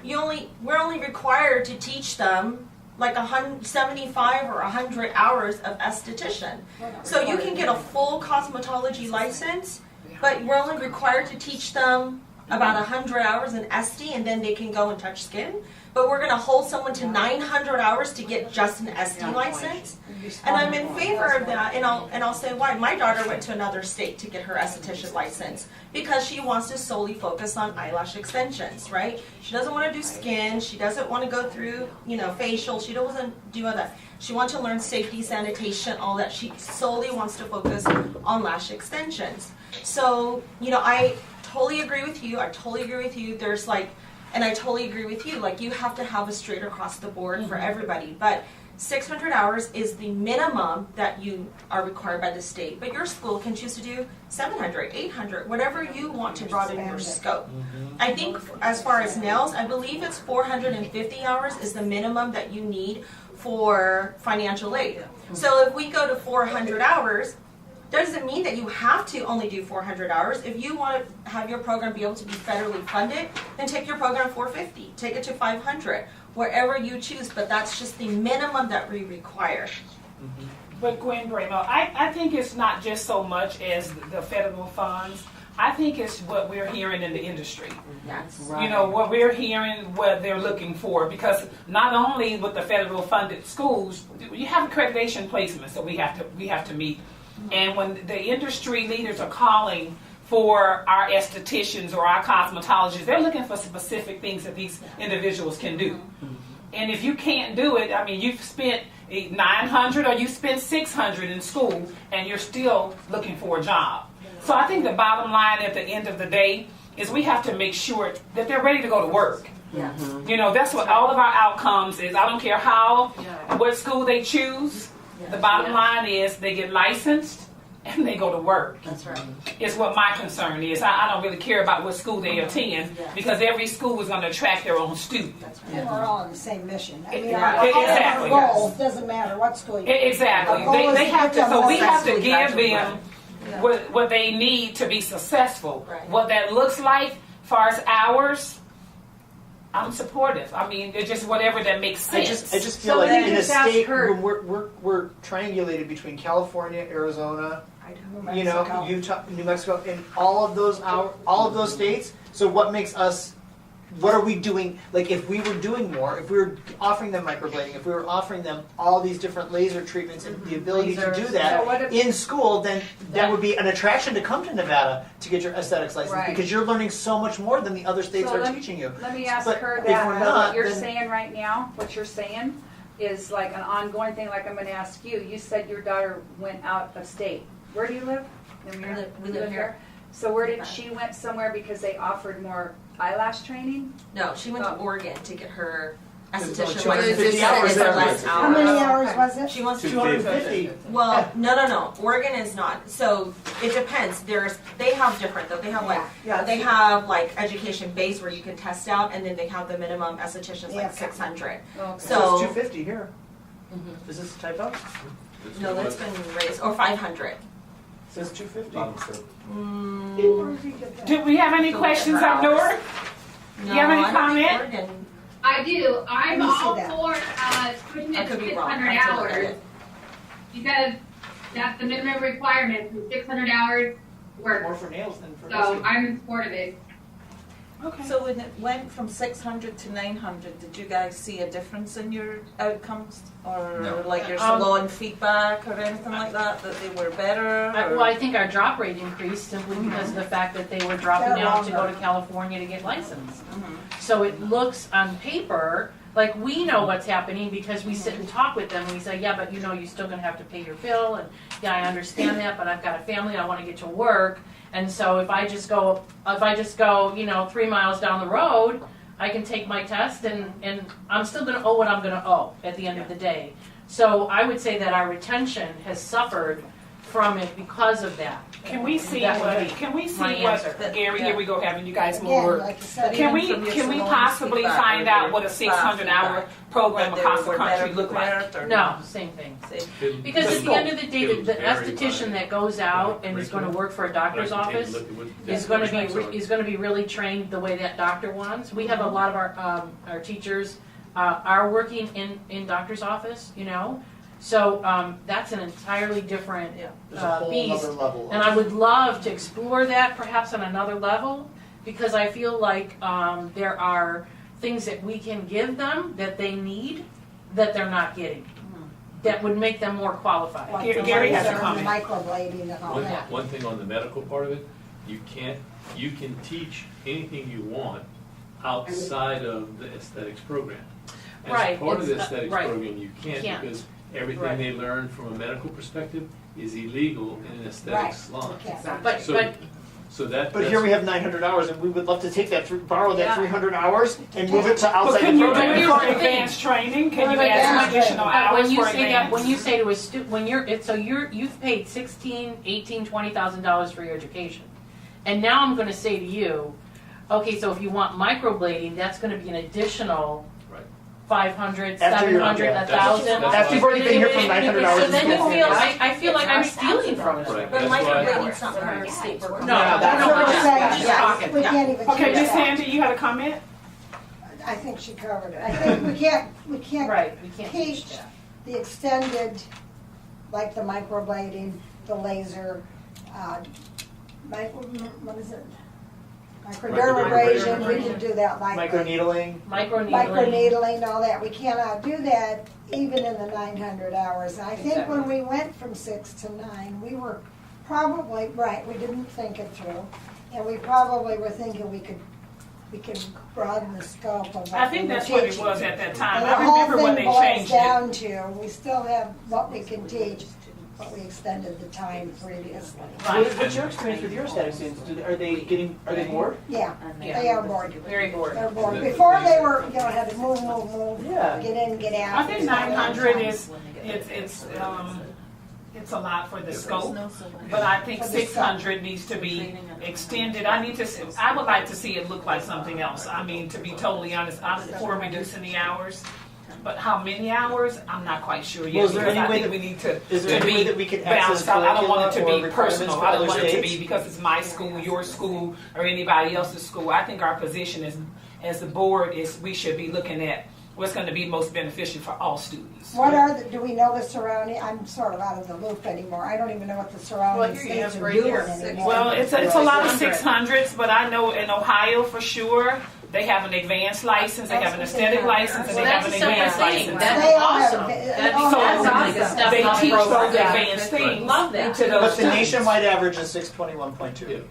S11: We're only required to teach them like 75 or 100 hours of esthetician. So you can get a full cosmetology license, but we're only required to teach them about 100 hours in SD, and then they can go and touch skin. But we're going to hold someone to 900 hours to get just an SD license. And I'm in favor of that, and I'll say why. My daughter went to another state to get her esthetician license because she wants to solely focus on eyelash extensions, right? She doesn't want to do skin. She doesn't want to go through, facial. She doesn't do all that. She wants to learn safety, sanitation, all that. She solely wants to focus on lash extensions. So, I totally agree with you. I totally agree with you. And I totally agree with you. Like, you have to have a straight across the board for everybody. But 600 hours is the minimum that you are required by the state. But your school can choose to do 700, 800, whatever you want to broaden your scope. I think as far as nails, I believe it's 450 hours is the minimum that you need for financial aid. So if we go to 400 hours, doesn't mean that you have to only do 400 hours. If you want to have your program be able to be federally funded, then take your program 450, take it to 500, wherever you choose, but that's just the minimum that we require.
S1: But Gwen Bramo, I think it's not just so much as the federal funds. I think it's what we're hearing in the industry.
S11: That's
S1: What we're hearing, what they're looking for, because not only with the federal funded schools, you have accreditation placements that we have to meet. And when the industry leaders are calling for our estheticians or our cosmetologists, they're looking for specific things that these individuals can do. And if you can't do it, you've spent 900 or you spent 600 in school and you're still looking for a job. So I think the bottom line at the end of the day is we have to make sure that they're ready to go to work. That's what all of our outcomes is. I don't care what school they choose. The bottom line is they get licensed and they go to work.
S11: That's right.
S1: Is what my concern is. I don't really care about what school they attend because every school is going to attract their own student.
S8: And we're all on the same mission.
S1: Exactly.
S8: Our goal doesn't matter what school you
S1: Exactly. They have to. So we have to give them what they need to be successful.
S11: Right.
S1: What that looks like, as far as hours, I'm supportive. It's just whatever that makes sense.
S9: I just feel like in a state when we're triangulated between California, Arizona, Utah, New Mexico, and all of those states. So what makes us? What are we doing? Like, if we were doing more, if we were offering them microblading, if we were offering them all these different laser treatments and the ability to do that in school, then that would be an attraction to come to Nevada to get your aesthetics license because you're learning so much more than the other states are teaching you.
S6: Let me ask
S9: But
S6: her
S9: if
S6: that.
S9: we're not,
S6: What you're
S9: then-
S6: saying right now, what you're saying is like an ongoing thing, like I'm going to ask you. You said your daughter went out of state. Where do you live?
S11: We live here.
S6: So where did she went somewhere because they offered more eyelash training?
S11: No, she went to Oregon to get her esthetician
S9: 250 hours there.
S8: How many hours was it?
S11: She wants
S9: 250.
S11: Well, no. Oregon is not. So it depends. They have different though. They have like education base where you can test out, and then they have the minimum estheticians like 600.
S6: Okay.
S9: It says
S11: So
S9: 250 here. Is this a typo?
S11: no, that's been raised or 500.
S9: It says 250.
S1: Do we have any questions up north?
S11: No,
S1: you have any
S11: I don't think
S1: comment?
S11: Oregon.
S14: I do. I'm
S8: Let me see
S14: all
S8: that.
S14: for pushing
S11: I
S14: it to
S11: could be wrong.
S14: 600
S11: I have to look at
S14: hours
S11: it.
S14: because that's the minimum requirement. From 600 hours work.
S9: More for nails than for
S14: So I'm in support of it.
S1: Okay.
S15: So when it went from 600 to 900, did you guys see a difference in your outcomes? Or
S13: No.
S15: like your salon feedback or anything like that, that they were better?
S10: Well, I think our drop rate increased simply because of the fact that they were dropping
S8: They're
S10: out to go
S8: longer.
S10: to California to get licensed.
S15: Mhm.
S10: So it looks on paper like we know what's happening because we sit and talk with them and we say, yeah, but you know, you're still gonna have to pay your bill, and yeah, I understand that, but I've got a family, I wanna get to work. And so if I just go, 3 miles down the road, I can take my test and I'm still gonna owe what I'm gonna owe at the end of the day. So I would say that our retention has suffered from it because of that.
S1: Can we see
S10: That would
S1: what,
S10: be
S1: can we see
S10: my
S1: what,
S10: answer.
S1: Gary, here we go, having you guys
S8: Again,
S1: more work.
S8: like you said,
S1: Can we,
S15: Even from your
S1: can we
S15: salon
S1: possibly
S15: feedback
S1: find
S15: or
S1: out
S15: your
S1: what a
S15: staff
S1: 600-hour
S15: feedback,
S1: program
S15: that
S1: across
S15: they
S1: the
S15: were
S1: country
S15: better
S1: look like?
S15: prepared or
S10: No, same thing.
S15: Same.
S10: Because at the end of the day,
S5: It'll
S10: the
S5: vary
S10: esthetician
S5: by
S10: that goes out and is gonna work for a doctor's
S5: But I can take a
S10: office
S5: look at what
S10: is
S5: the
S10: gonna
S5: benchmarks are.
S10: is gonna be really trained the way that doctor wants. We have a lot of our teachers are working in doctor's office, you know? So that's an entirely different
S9: There's a whole
S10: beast.
S9: other level.
S10: And I would love to explore that perhaps on another level, because I feel like there are things that we can give them that they need that they're not getting, that would make them more qualified.
S8: Like
S1: Gary-
S8: the
S1: Gary has a
S8: laser and the
S1: comment.
S8: microblading and all that.
S5: One thing on the medical part of it, you can teach anything you want outside of the aesthetics program.
S10: Right,
S5: As part of the
S10: it's,
S5: aesthetics
S10: right.
S5: program, you
S10: Can't.
S5: can't because everything
S10: Right.
S5: they learn from a medical perspective is illegal in an aesthetics
S8: Right.
S5: salon.
S8: You can't.
S10: But,
S5: So-
S10: but
S5: So that.
S9: But here we have 900 hours, and we would love to take that, borrow that
S10: Yeah.
S9: 300 hours and move it to
S1: But
S9: outside
S1: can
S9: the
S1: you do
S9: program.
S1: it
S10: Here's
S1: for
S10: the thing.
S1: advanced training? Can you
S10: But
S1: add some
S8: that's-
S1: additional hours
S10: when you
S1: for
S10: say that,
S1: advanced?
S10: when you say to a student, when you've paid $16,000, $18,000, $20,000 for your education, and now I'm going to say to you, okay, so if you want microblading, that's going to be an additional
S5: Right.
S10: 500,
S9: After you're-
S10: 700,
S9: yeah,
S10: 1,000.
S9: After you've already been here for 900 hours.
S10: So then you
S9: it's
S10: feel,
S9: different.
S10: I feel like I'm stealing from it.
S5: Right,
S11: But
S5: that's why.
S11: microblading's not part of the state program.
S10: No,
S9: Yeah, that's
S10: no,
S8: what
S10: we're
S8: we're
S10: just,
S8: saying.
S10: we're just
S8: Yeah.
S10: talking.
S8: We can't even
S1: Okay,
S8: change
S1: Miss
S8: that.
S1: Sandy, you had a comment?
S8: I think she covered it. I think we can't
S10: Right, we can't teach
S8: teach
S10: that.
S8: the extended, like the microblading, the laser, what is it? Microdermabrasion, we can do that like.
S9: Microneedling.
S10: Microneedling.
S8: Microneedling, all that, we cannot do that even in the 900 hours. And I think when we went from 6 to 9, we were probably, right, we didn't think it through. And we probably were thinking we could broaden the scope of what
S1: I think
S8: we were
S1: that's what it
S8: teaching.
S1: was at that time.
S8: And the
S1: I
S8: whole
S1: remember when
S8: thing
S1: they
S8: boils
S1: changed it.
S8: down to, we still have what we can teach, but we extended the time previously.
S9: What's your experience with your aesthetics students? Are they bored?
S8: Yeah,
S10: Yeah.
S8: they are bored.
S10: Very bored.
S8: They're bored. Before they were, had to move,
S9: Yeah.
S8: get in, get out.
S1: I think 900 is, it's a lot for the scope, but I think
S8: For the scope.
S1: 600 needs to be extended. I would like to see it look like something else. I mean, to be totally honest, I'm for reducing the hours, but how many hours, I'm not quite sure yet.
S9: Well, is there
S1: because
S9: any
S1: I
S9: way
S1: think
S9: that-
S1: we need to
S9: is there
S1: to
S9: any way
S1: be
S9: that we can access
S1: balanced out. I don't want it to
S9: curricula or
S1: be
S9: requirements
S1: personal.
S9: for
S1: I don't
S9: other
S1: want it to be
S9: states?
S1: because it's my school, your school, or anybody else's school. I think our position is, as the board, is we should be looking at what's going to be most beneficial for all students.
S8: Do we know the surrounding, I'm sort of out of the loop anymore. I don't even know what the surrounding
S10: Well, here you
S8: states
S10: have
S8: are
S10: right
S8: doing
S10: here.
S8: anymore.
S1: Well, it's a lot of
S10: 600.
S1: 600s, but I know in Ohio for sure, they have an advanced license, they have an aesthetic license, and
S10: Well,
S1: they have
S10: that's
S1: an
S10: a separate
S1: advanced
S10: thing.
S1: license.
S10: That's
S8: They all have
S10: awesome.
S8: it.
S10: That's
S8: Oh,
S10: awesome.
S8: that's
S10: Like a step
S1: They
S10: up
S1: teach those
S10: program.
S1: advanced things
S10: Love that.
S1: to those
S9: But the
S1: students.
S9: nationwide average is 621.2.
S5: Yeah. And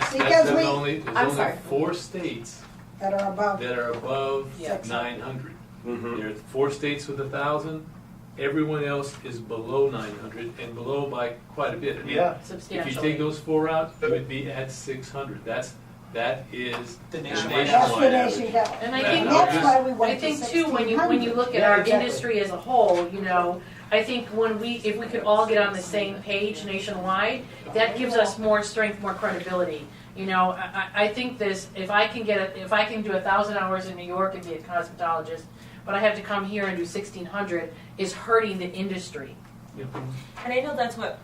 S5: that's
S8: Because
S5: there's
S8: we-
S5: only
S8: I'm sorry.
S5: 4 states
S8: That are above.
S5: that are above
S10: Yeah.
S5: 900. There are 4 states with 1,000. Everyone else is below 900 and below by quite a bit. I mean,
S9: Yeah.
S5: if you
S10: Substantially.
S5: take those 4 out, you would be at 600. That is
S9: The
S5: the
S9: nationwide
S8: That's the
S5: nationwide
S8: nation
S5: average.
S8: level.
S10: And I
S5: Yeah,
S10: think
S5: no,
S8: That's
S5: just-
S8: why we
S10: I
S8: went to
S10: think too, when you
S8: 1600.
S10: look at
S9: Yeah,
S10: our
S9: exactly.
S10: industry as a whole, I think if we could all get on the same page nationwide, that gives us more strength, more credibility. I think if I can do 1,000 hours in New York and be a cosmetologist, but I have to come here and do 1,600, is hurting the industry.
S11: And I know that's what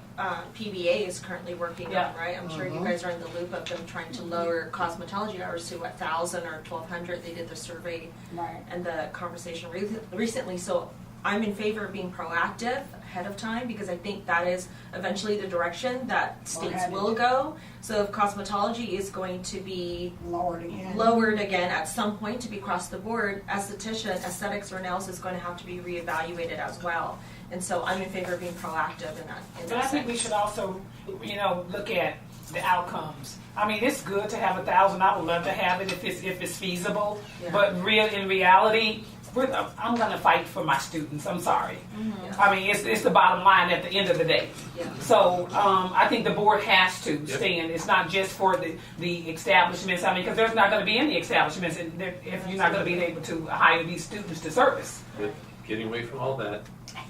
S11: PBA is currently working
S10: Yeah.
S11: on, right? I'm sure you guys are in the loop of them trying to lower cosmetology hours to 1,000 or 1,200. They did the survey
S8: Right.
S11: and the conversation recently. So I'm in favor of being proactive ahead of time because I think that is eventually the direction that states will go. So if cosmetology is going to be lowered again at some point to be across the board, esthetician, aesthetics or nails is going to have to be reevaluated as well. And so I'm in favor of being proactive in that.
S1: But I think we should also, look at the outcomes. I mean, it's good to have 1,000. I would love to have it if it's feasible.
S11: Yeah.
S1: But in reality, I'm going to fight for my students. I'm sorry.
S11: Mm-hmm.
S1: I mean, it's the bottom line at the end of the day.
S11: Yeah.
S1: So I think the board has to stand. It's not just for the establishments. I mean, because there's not going to be any establishments if you're not going to be able to hire these students to service.
S5: But getting away from all that,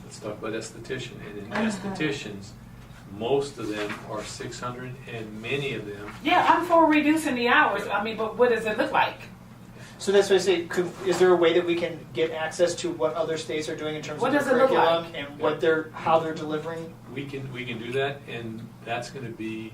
S5: let's talk about esthetician. And in estheticians, most of them are 600, and many of them.
S1: Yeah, I'm for reducing the hours. I mean, but what does it look like?
S9: So that's what I say. Is there a way that we can get access to what other states are doing in terms
S1: What
S9: of
S1: does
S9: their
S1: it look
S9: curriculum
S1: like?
S9: and how they're delivering?
S5: We can do that, and that's going to be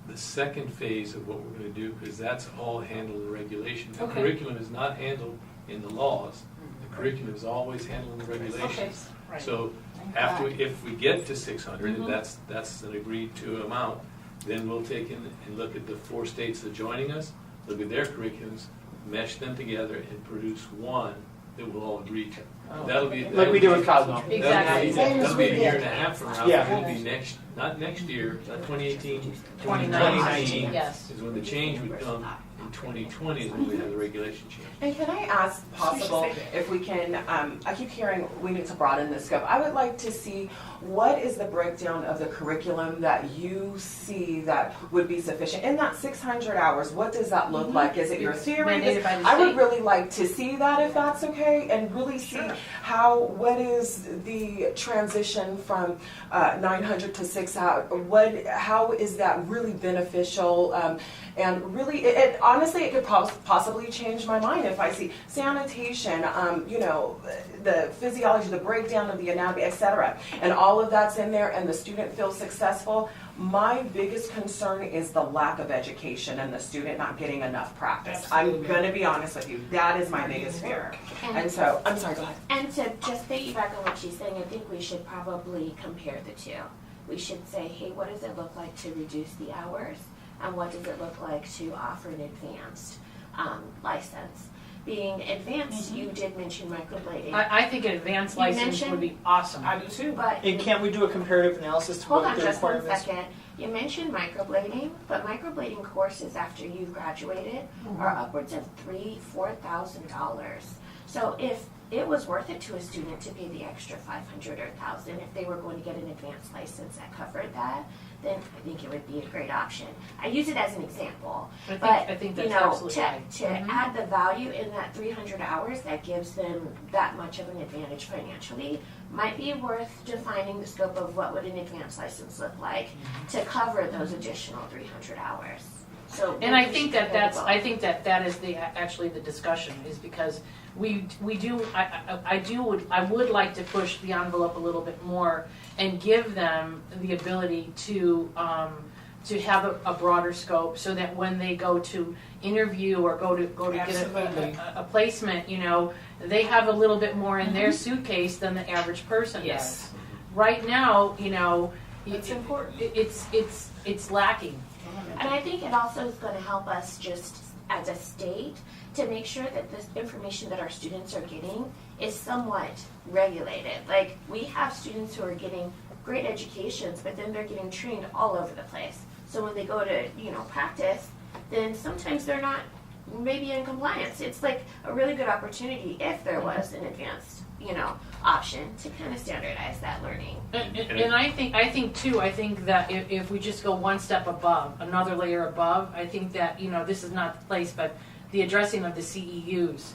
S5: the second phase of what we're going to do, because that's all handled in regulation. The
S1: Okay.
S5: curriculum is not handled in the laws. The curriculum is always handled in the regulations.
S1: Right.
S5: So if we get to 600, and that's an agreed to amount, then we'll take in and look at the 4 states that are joining us, look at their curriculums, mesh them together, and produce one that we'll all agree to. That'll be
S9: Like we do with Cosmo.
S6: Exactly.
S5: That'll be a year and a half from now.
S9: Yeah.
S5: It'll be not next year, not 2018,
S6: 2019, yes.
S5: is when the change would come. In 2020 is when we have the regulation change.
S12: And can I ask, possible, if we can, I keep hearing we need to broaden the scope. I would like to see what is the breakdown of the curriculum that you see that would be sufficient. In that 600 hours, what does that look like? Is it your theory?
S6: Mandated by the
S12: I would
S6: state.
S12: really like to see that if that's okay, and really see what is the transition from 900 to 600. How is that really beneficial? And really, honestly, it could possibly change my mind if I see sanitation, the physiology, the breakdown of the anatomy, etc. And all of that's in there, and the student feels successful. My biggest concern is the lack of education and the student not getting enough practice.
S1: Absolutely.
S12: I'm going to be honest with you. That is my biggest fear. And so, I'm sorry, go ahead.
S2: And to just piggyback on what she's saying, I think we should probably compare the two. We should say, hey, what does it look like to reduce the hours? And what does it look like to offer an advanced license? Being advanced, you did mention microblading.
S10: I think an advanced
S2: You
S10: license
S2: mentioned-
S10: would be awesome.
S1: I do too.
S2: But
S9: And can't we do a comparative analysis to
S2: hold
S9: what
S2: on
S9: the
S2: just one
S9: requirements?
S2: second. You mentioned microblading, but microblading courses after you've graduated are upwards of $4,000. So if it was worth it to a student to pay the extra $500 or $1,000 if they were going to get an advanced license that covered that, then I think it would be a great option. I use it as an example,
S10: I think that's absolutely right.
S2: to add the value in that 300 hours that gives them that much of an advantage financially might be worth defining the scope of what would an advanced license look like to cover those additional 300 hours. So
S10: And I
S2: we
S10: think
S2: should
S10: that
S2: compare both.
S10: I think that is actually the discussion, is because I would like to push the envelope a little bit more and give them the ability to have a broader scope, so that when they go to interview or go to get a placement, they have a little bit more in their suitcase than the average person does. Right now,
S1: It's important.
S10: It's lacking.
S2: And I think it also is going to help us just as a state to make sure that this information that our students are getting is somewhat regulated. Like, we have students who are getting great educations, but then they're getting trained all over the place. So when they go to, practice, then sometimes they're not maybe in compliance. It's like a really good opportunity if there was an advanced, option to kind of standardize that learning.
S10: And I think that if we just go one step above, another layer above, I think that, this is not the place, but the addressing of the CEUs,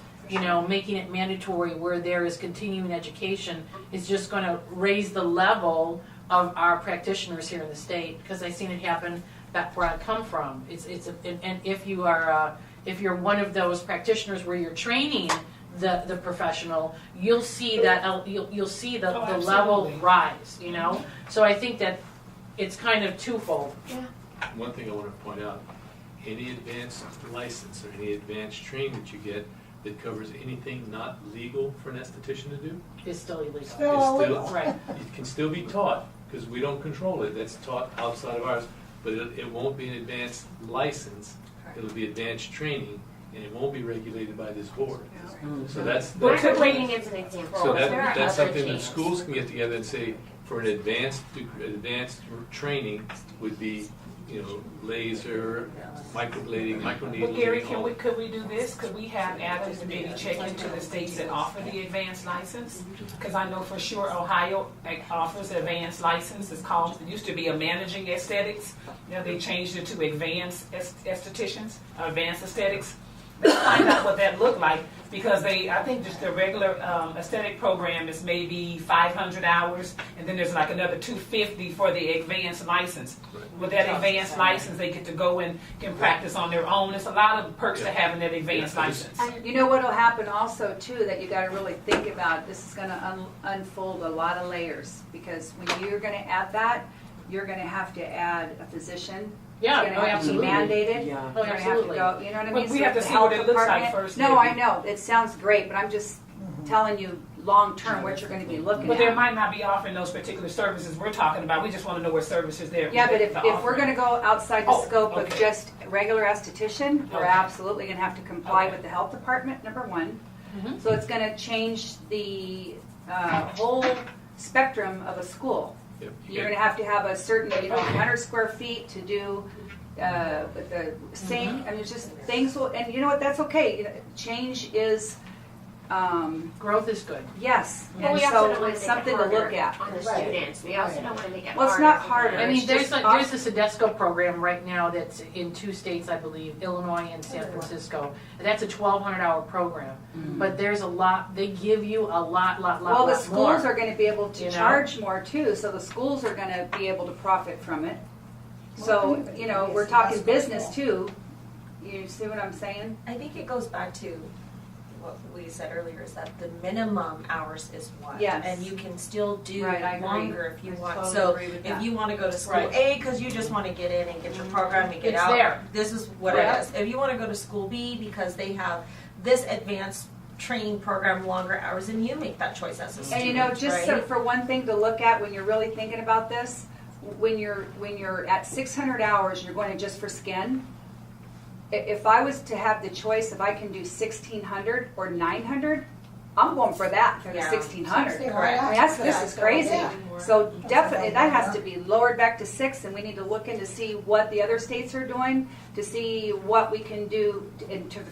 S10: making it mandatory where there is continuing education is just going to raise the level of our practitioners here in the state, because I've seen it happen back where I come from. And if you are, if you're one of those practitioners where you're training the professional, you'll see that you'll see the level rise. So I think that it's kind of twofold.
S2: Yeah.
S5: One thing I want to point out, any advanced license or any advanced training that you get that covers anything not legal for an esthetician to do.
S10: It's still illegal.
S8: Still
S5: It's
S8: illegal.
S5: still,
S10: Right.
S5: it can still be taught, because we don't control it, that's taught outside of ours, but it won't be an advanced license, it'll be advanced training, and it won't be regulated by this board. So that's.
S2: Microblading is an example.
S5: So
S2: There are
S5: that's
S2: other
S5: something that
S2: changes.
S5: schools can get together and say, for an advanced training would be, laser, microblading, microneedling.
S1: Well, Gary, could we do this? Could we have Adams maybe check into the states that offer the advanced license? Because I know for sure Ohio offers an advanced license. It's called, it used to be a managing aesthetics. Now they changed it to advanced estheticians, advanced aesthetics. Let's find out what that looked like, because I think just the regular aesthetic program is maybe 500 hours, and then there's like another 250 for the advanced license. With that advanced license, they get to go and can practice on their own. There's a lot of perks to having that advanced license.
S6: You know what will happen also too, that you gotta really think about, this is gonna unfold a lot of layers, because when you're gonna add that, you're gonna have to add a physician.
S10: Yeah,
S6: It's gonna have to be
S10: absolutely.
S6: mandated.
S12: Yeah.
S6: You're gonna have to go, you know what I
S1: But
S6: mean?
S1: we
S6: So
S1: have to
S6: the
S1: see what
S6: health
S1: it looks like
S6: department-
S1: first,
S6: No,
S1: maybe.
S6: I know, it sounds great, but I'm just telling you, long-term, what you're gonna be looking
S1: But they
S6: at.
S1: might not be offering those particular services we're talking about. We just want to know what services they're
S6: Yeah, but if we're
S1: offering.
S6: gonna go outside the
S1: Oh,
S6: scope of
S1: okay.
S6: just regular esthetician, we're
S1: Okay.
S6: absolutely gonna have to comply
S1: Okay.
S6: with the health department, number one.
S10: Mhm.
S6: So it's gonna change the whole spectrum of a school.
S5: Yep.
S6: You're gonna have to have a certain, 100 square feet to do with the sink. I mean, it's just things will, and you know what, that's okay. Change is,
S10: Growth is good.
S6: yes,
S2: But
S6: and
S2: we also
S6: so
S2: don't want
S6: it's
S2: to make
S6: something
S2: it
S6: to
S2: harder
S6: look at.
S2: on the students. We also don't want to make it
S6: Well, it's
S2: harder
S6: not
S2: for
S6: harder.
S2: them.
S10: I mean,
S6: It's
S10: there's
S6: just
S10: a Sedesco program right now that's in 2 states, I believe, Illinois and San Francisco. And that's a 1,200-hour program. But there's a lot, they give you a lot
S6: Well, the
S10: more.
S6: schools are gonna be able to
S10: You know?
S6: charge more too, so the schools are gonna be able to profit from it. So, you know, we're talking business too. You see what I'm saying?
S11: I think it goes back to what we said earlier, is that the minimum hours is what?
S6: Yes.
S11: And you can still do
S6: Right, I agree.
S11: longer if you
S6: I
S11: want.
S6: totally
S11: So
S6: agree with
S11: if
S6: that.
S11: you want to go to school
S10: Right.
S11: A because you just want to get in and get your program and get
S10: It's
S11: out,
S10: there.
S11: this is what
S10: Yeah.
S11: it is. If you want to go to school B because they have this advanced training program, longer hours, and you make that choice as a student,
S6: And you know, just so
S11: right?
S6: for one thing to look at when you're really thinking about this, when you're at 600 hours, you're going to just for skin. If I was to have the choice, if I can do 1,600 or 900, I'm going for that, for the
S11: Yeah.
S6: 1,600.
S8: 16,
S11: Correct.
S8: why
S6: I
S8: not?
S6: mean, this is crazy.
S8: Yeah.
S6: So definitely, that has to be lowered back to 6, and we need to look in to see what the other states are doing, to see what we can do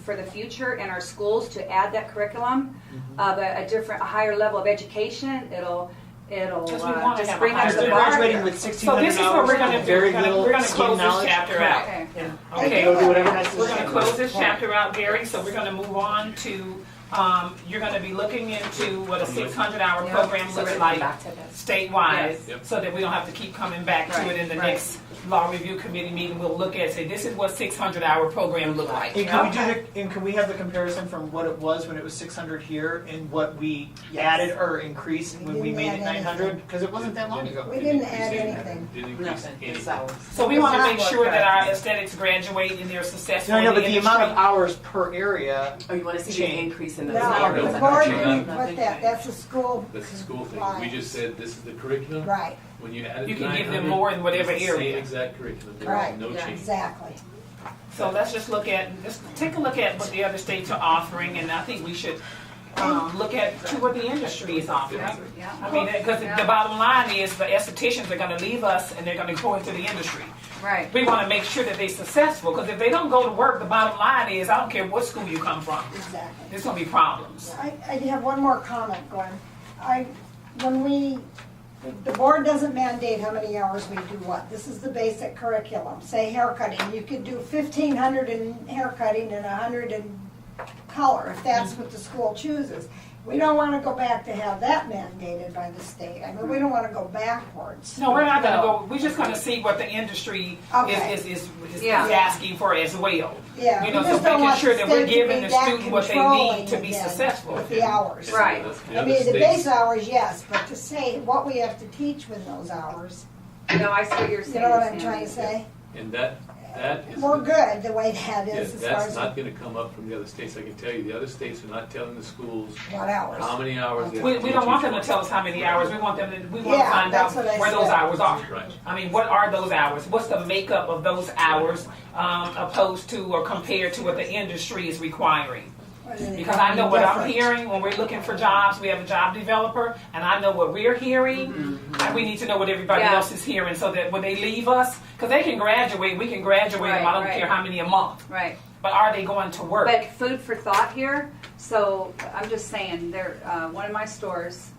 S6: for the future in our schools to add that curriculum of a higher level of education. It'll
S1: Because we want to
S6: just
S1: have
S6: bring
S1: a
S6: us
S1: higher
S6: the
S9: They're
S1: bar.
S6: bar.
S9: graduating with
S1: So
S9: 1,600
S1: this is what
S9: hours,
S1: we're going to do.
S9: very
S1: We're
S9: little
S1: going to
S9: skin
S1: close this
S9: knowledge.
S1: chapter out.
S6: Okay.
S1: Okay.
S9: Go do whatever necessary.
S1: We're going to close this chapter out, Gary, so we're going to move on to, you're going to be looking into what a 600-hour program looks like statewide,
S10: Yes.
S1: so that we don't have to keep coming back to it in the next law review committee meeting. We'll look at, say, this is what 600-hour program look like.
S9: And can we and can we have the comparison from what it was when it was 600 here and what we added or increased when we
S8: didn't
S9: made it
S8: add
S9: 900? Because it wasn't that long ago.
S8: We didn't add anything.
S5: Didn't increase anything.
S1: So we want to make sure that our aesthetics graduate and they're successful
S9: No,
S1: in
S9: no,
S1: the
S9: but the
S1: industry.
S9: amount of hours per area.
S12: Oh, you want to see the
S9: Change.
S12: increase in the
S8: No,
S5: No,
S8: the board
S5: no,
S8: didn't
S5: no.
S8: put that, that's a school.
S5: That's the school thing.
S8: Right.
S5: We just said this is the curriculum.
S8: Right,
S5: When you added
S1: You can
S5: 900,
S1: give them more in whatever
S5: it's the
S1: area.
S5: Same exact curriculum. There
S8: right,
S5: was no change.
S8: exactly.
S1: So let's just take a look at what the other states are offering, and I think we should look at what the industry is offering.
S6: Yeah.
S1: I mean, because the bottom line is the estheticians are going to leave us and they're going to go into the industry.
S6: Right.
S1: We want to make sure that they're successful, because if they don't go to work, the bottom line is, I don't care what school you come from,
S8: Exactly.
S1: there's going to be problems.
S8: I have one more comment, Gwen. The board doesn't mandate how many hours we do what. This is the basic curriculum. Say haircutting, you could do 1,500 in haircutting and 100 in color, if that's what the school chooses. We don't want to go back to have that mandated by the state. I mean, we don't want to go backwards.
S1: No, we're not going to go, we're just going to see what the industry
S8: Okay.
S1: is
S6: Yeah.
S1: asking for as well.
S8: Yeah,
S1: You
S8: we
S1: know, so
S8: just don't
S1: making
S8: want
S1: sure
S8: the
S1: that we're
S8: state to
S1: giving
S8: be
S1: the
S8: that
S1: student what they
S8: controlling
S1: need to be
S8: again
S1: successful.
S8: with the hours.
S6: Right.
S5: The
S8: I
S5: other
S8: mean, the
S5: states-
S8: base hours, yes, but to say what we have to teach with those hours,
S6: No, I see what you're
S8: you
S6: saying.
S8: know what I'm
S6: Sandy.
S8: trying to say?
S5: And that That is.
S8: we're good the way that
S5: Yeah,
S8: is as far
S5: that's
S8: as
S5: not gonna come up from the other states, I can tell you. The other states are not telling the schools
S8: what hours.
S5: how many hours they have
S1: We
S5: to teach
S1: don't want
S5: each
S1: them to
S5: one.
S1: tell us how many hours, we want them to, we want to
S8: Yeah,
S1: find out
S8: that's what I
S1: where those
S8: said.
S1: hours are.
S5: Right.
S1: I mean, what are those hours? What's the makeup of those hours opposed to or compared to what the industry is requiring? Because I know what I'm hearing when we're looking for jobs. We have a job developer, and I know what we're hearing, and we need to know what everybody
S6: Yeah.
S1: else is hearing so that when they leave us, because they can graduate, we can graduate them, I don't
S6: Right.
S1: care how many a month.
S6: Right.
S1: But are they going to work?
S6: But food for thought here. So I'm just saying, there, one of my stores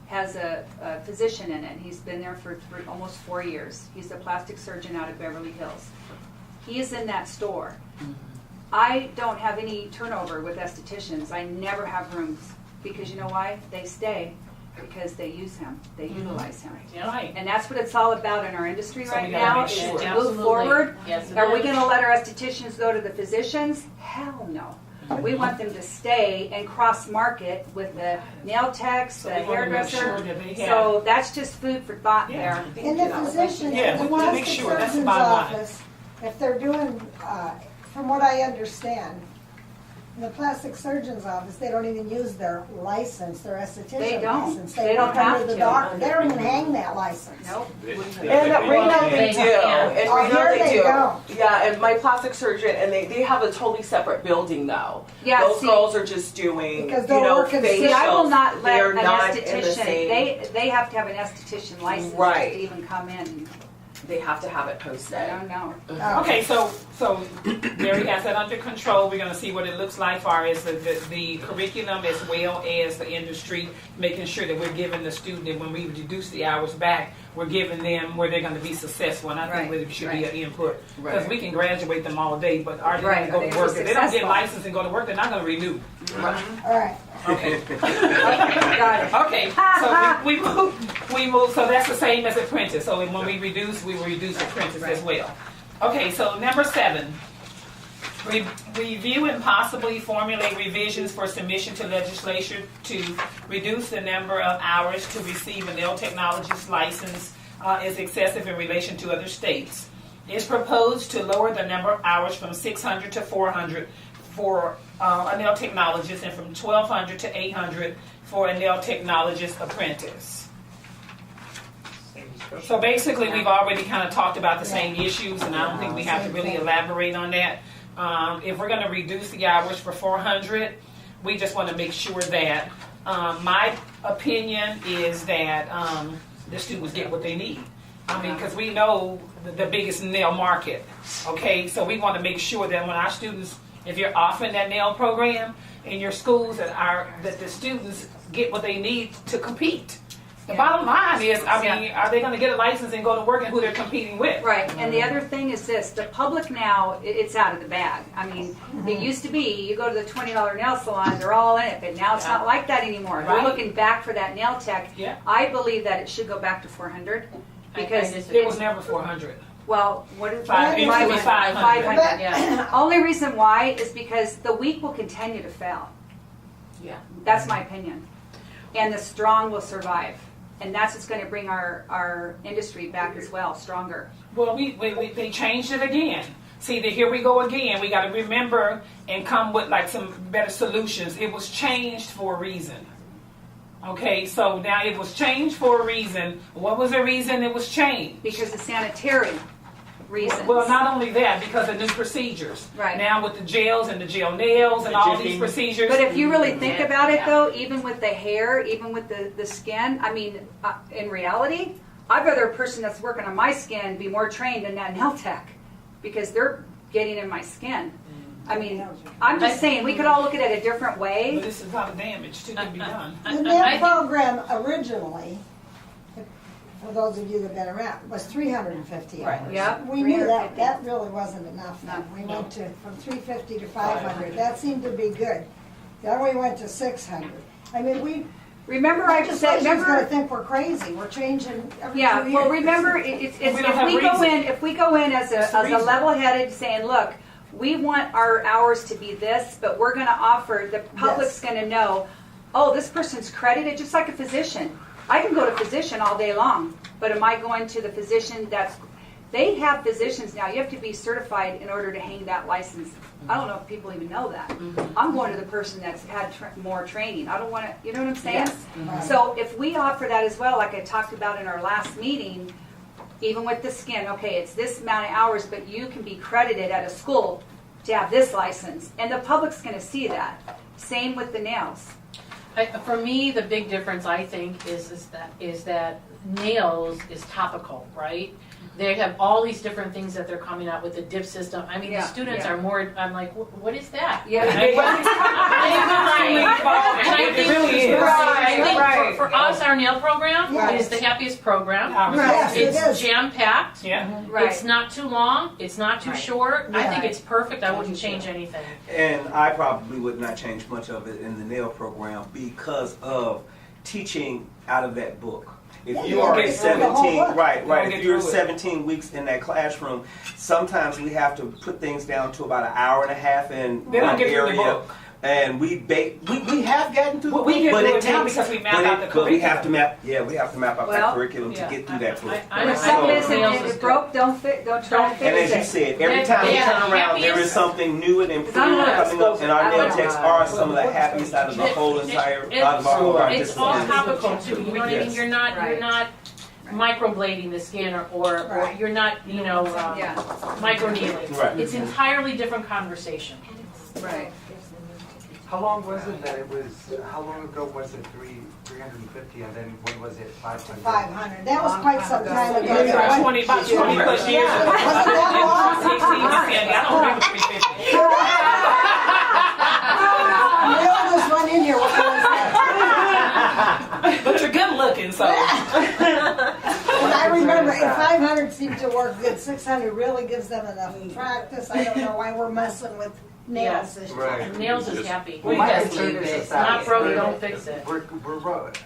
S6: has a physician in it. He's been there for almost 4 years. He's a plastic surgeon out of Beverly Hills. He is in that store. I don't have any turnover with estheticians. I never have rooms because you know why? They stay because they use him. They utilize him.
S1: Yeah, right.
S6: And that's what it's all about in our industry
S1: So
S6: right
S1: we gotta
S6: now
S1: make
S6: is
S1: sure.
S6: to
S10: Absolutely.
S6: move forward.
S10: Yes, it
S6: Are we
S10: is.
S6: going to let our estheticians go to the physicians? Hell no. We want them to stay and cross-market with the nail techs,
S1: So
S6: the
S1: we wanna make
S6: hairdresser.
S1: sure that they have-
S6: So that's just food for thought
S1: Yeah.
S6: there.
S8: In the physician,
S1: Yeah,
S8: in
S1: we
S8: the
S1: wanna make
S8: plastic
S1: sure, that's the
S8: surgeon's
S1: bottom line.
S8: office, if they're doing, from what I understand, in the plastic surgeon's office, they don't even use their license, their
S6: They
S8: esthetician
S6: don't.
S8: license.
S6: They don't
S8: work under
S6: have
S8: the
S6: to.
S8: doctor. They don't even hang that license.
S6: Nope.
S12: And at Reno they do, and
S8: Oh,
S12: Reno
S8: here
S12: they
S8: they
S12: do.
S8: don't.
S12: Yeah, and my plastic surgeon, and they have a totally separate building though.
S6: Yeah,
S12: Those
S6: see-
S12: girls are just doing,
S8: Because
S12: you
S8: they're
S12: know,
S8: working-
S12: facials.
S6: See, I will not let
S12: They're
S6: an
S12: not in the
S6: esthetician,
S12: same.
S6: they have to have an esthetician license
S12: Right.
S6: to even come in.
S12: They have to have it posted.
S6: I don't know.
S1: Okay, so Mary has that under control. We're gonna see what it looks like far as the curriculum as well as the industry, making sure that we're giving the student, that when we reduce the hours back, we're giving them where they're gonna be successful. And I think
S6: Right,
S1: there should be an input. Because
S12: Right.
S1: we can graduate them all day, but are they
S6: Right,
S1: gonna go
S6: are
S1: to
S6: they
S1: work? If they don't get
S6: successful?
S1: licensed and go to work, they're not gonna renew.
S8: All right.
S1: Okay.
S6: Got it.
S1: Okay, so we move, so that's the same as apprentice, so when we reduce, we will reduce apprentice as well. Okay, so number 7, review and possibly formulate revisions for submission to legislature to reduce the number of hours to receive a nail technologist license is excessive in relation to other states. It's proposed to lower the number of hours from 600 to 400 for a nail technologist and from 1,200 to 800 for a nail technologist apprentice. So basically, we've already kind of talked about the same issues, and I don't think we have to really elaborate on that. If we're going to reduce the hours for 400, we just want to make sure that my opinion is that the students get what they need. I mean, because we know the biggest nail market, okay? So we want to make sure that when our students, if you're offering that nail program in your schools, that the students get what they need to compete. The bottom line is, I mean, are they going to get a license and go to work and who they're competing with?
S6: Right, and the other thing is this, the public now, it's out of the bag. I mean, it used to be, you go to the $20 nail salon, they're all in it, but now it's not like that anymore. We're
S1: Right.
S6: looking back for that nail tech.
S1: Yeah.
S6: I believe that it should go back to 400, because,
S1: It was never 400.
S6: well, what is
S1: It used to be 500.
S6: 500.
S10: Yeah.
S6: Only reason why is because the weak will continue to fail.
S12: Yeah.
S6: That's my opinion. And the strong will survive. And that's what's going to bring our industry back as well, stronger.
S1: Well, they changed it again. See, here we go again. We got to remember and come with like some better solutions. It was changed for a reason. Okay, so now it was changed for a reason. What was the reason it was changed?
S6: Because of sanitary reasons.
S1: Well, not only that, because of new procedures.
S6: Right.
S1: Now with the gels and the gel nails and all these procedures.
S6: But if you really think about it, though, even with the hair, even with the skin, I mean, in reality, I'd rather a person that's working on my skin be more trained than that nail tech, because they're getting in my skin. I mean, I'm just saying, we could all look at it a different
S1: But
S6: way.
S1: this is a lot of damage too can be done.
S8: The nail program originally, for those of you that have been around, was 350 hours.
S6: Right, yep,
S8: We knew
S6: 350.
S8: that really wasn't enough then. We went to, from 350 to 500. That seemed to be good. Then we went to 600. I mean, we,
S6: Remember, I just said,
S8: legislature's gonna
S6: remember,
S8: think we're crazy. We're changing every 2
S6: yeah,
S8: years.
S6: well, remember, it's,
S1: We don't have
S6: if we go in as
S1: It's the
S6: a
S1: reason.
S6: level-headed saying, look, we want our hours to be this, but we're gonna offer, the public's gonna know, oh, this person's credited, just like a physician. I can go to physician all day long, but am I going to the physician that's They have physicians now. You have to be certified in order to hang that license. I don't know if people even know that. I'm going to the person that's had more training. I don't want to, you know what I'm saying?
S8: Yes.
S6: So if we offer that as well, like I talked about in our last meeting, even with the skin, okay, it's this amount of hours, but you can be credited at a school to have this license. And the public's going to see that. Same with the nails.
S10: For me, the big difference I think is that nails is topical, right? They have all these different things that they're coming out with the dip system. I mean, the students are more. I'm like, what is that?
S6: Yeah.
S10: I think for us, our nail program is the happiest program.
S8: Yes, it
S10: It's
S8: is.
S10: jam packed.
S1: Yeah.
S10: It's not too long. It's not too short. I think it's perfect. I wouldn't change anything.
S16: And I probably would not change much of it in the nail program because of teaching out of that book. If you are at 17, right, if you're 17 weeks in that classroom, sometimes we have to put things down to about an hour and a half in one area. And we have gotten through the book,
S1: but it takes because we map out the curriculum.
S16: But we have to map, we have to map out that curriculum to get through that book.
S6: When something isn't broke, don't try to fix it.
S16: And as you said, every time we turn around, there is something new and improved coming up, and our nail techs are some of the happiest out of the whole entire, out of our whole
S10: It's all topical too. You know what I mean? You're not microblading the skin or you're not, microneedling.
S16: Right.
S10: It's entirely different conversation.
S6: Right.
S13: How long was it that it was, how long ago was it 350 and then when was it 500?
S8: 500. That was quite some time ago.
S1: About 20 plus years ago.
S8: Was it that long?
S1: 16, I don't remember 350.
S8: Neil just went in here with that.
S1: But you're good looking, so.
S8: And I remember 500 seemed to work good. 600 really gives them enough practice. I don't know why we're messing with nails this time.
S10: Nails is happy.
S13: Well, my concern is
S10: Not broke, don't fix it.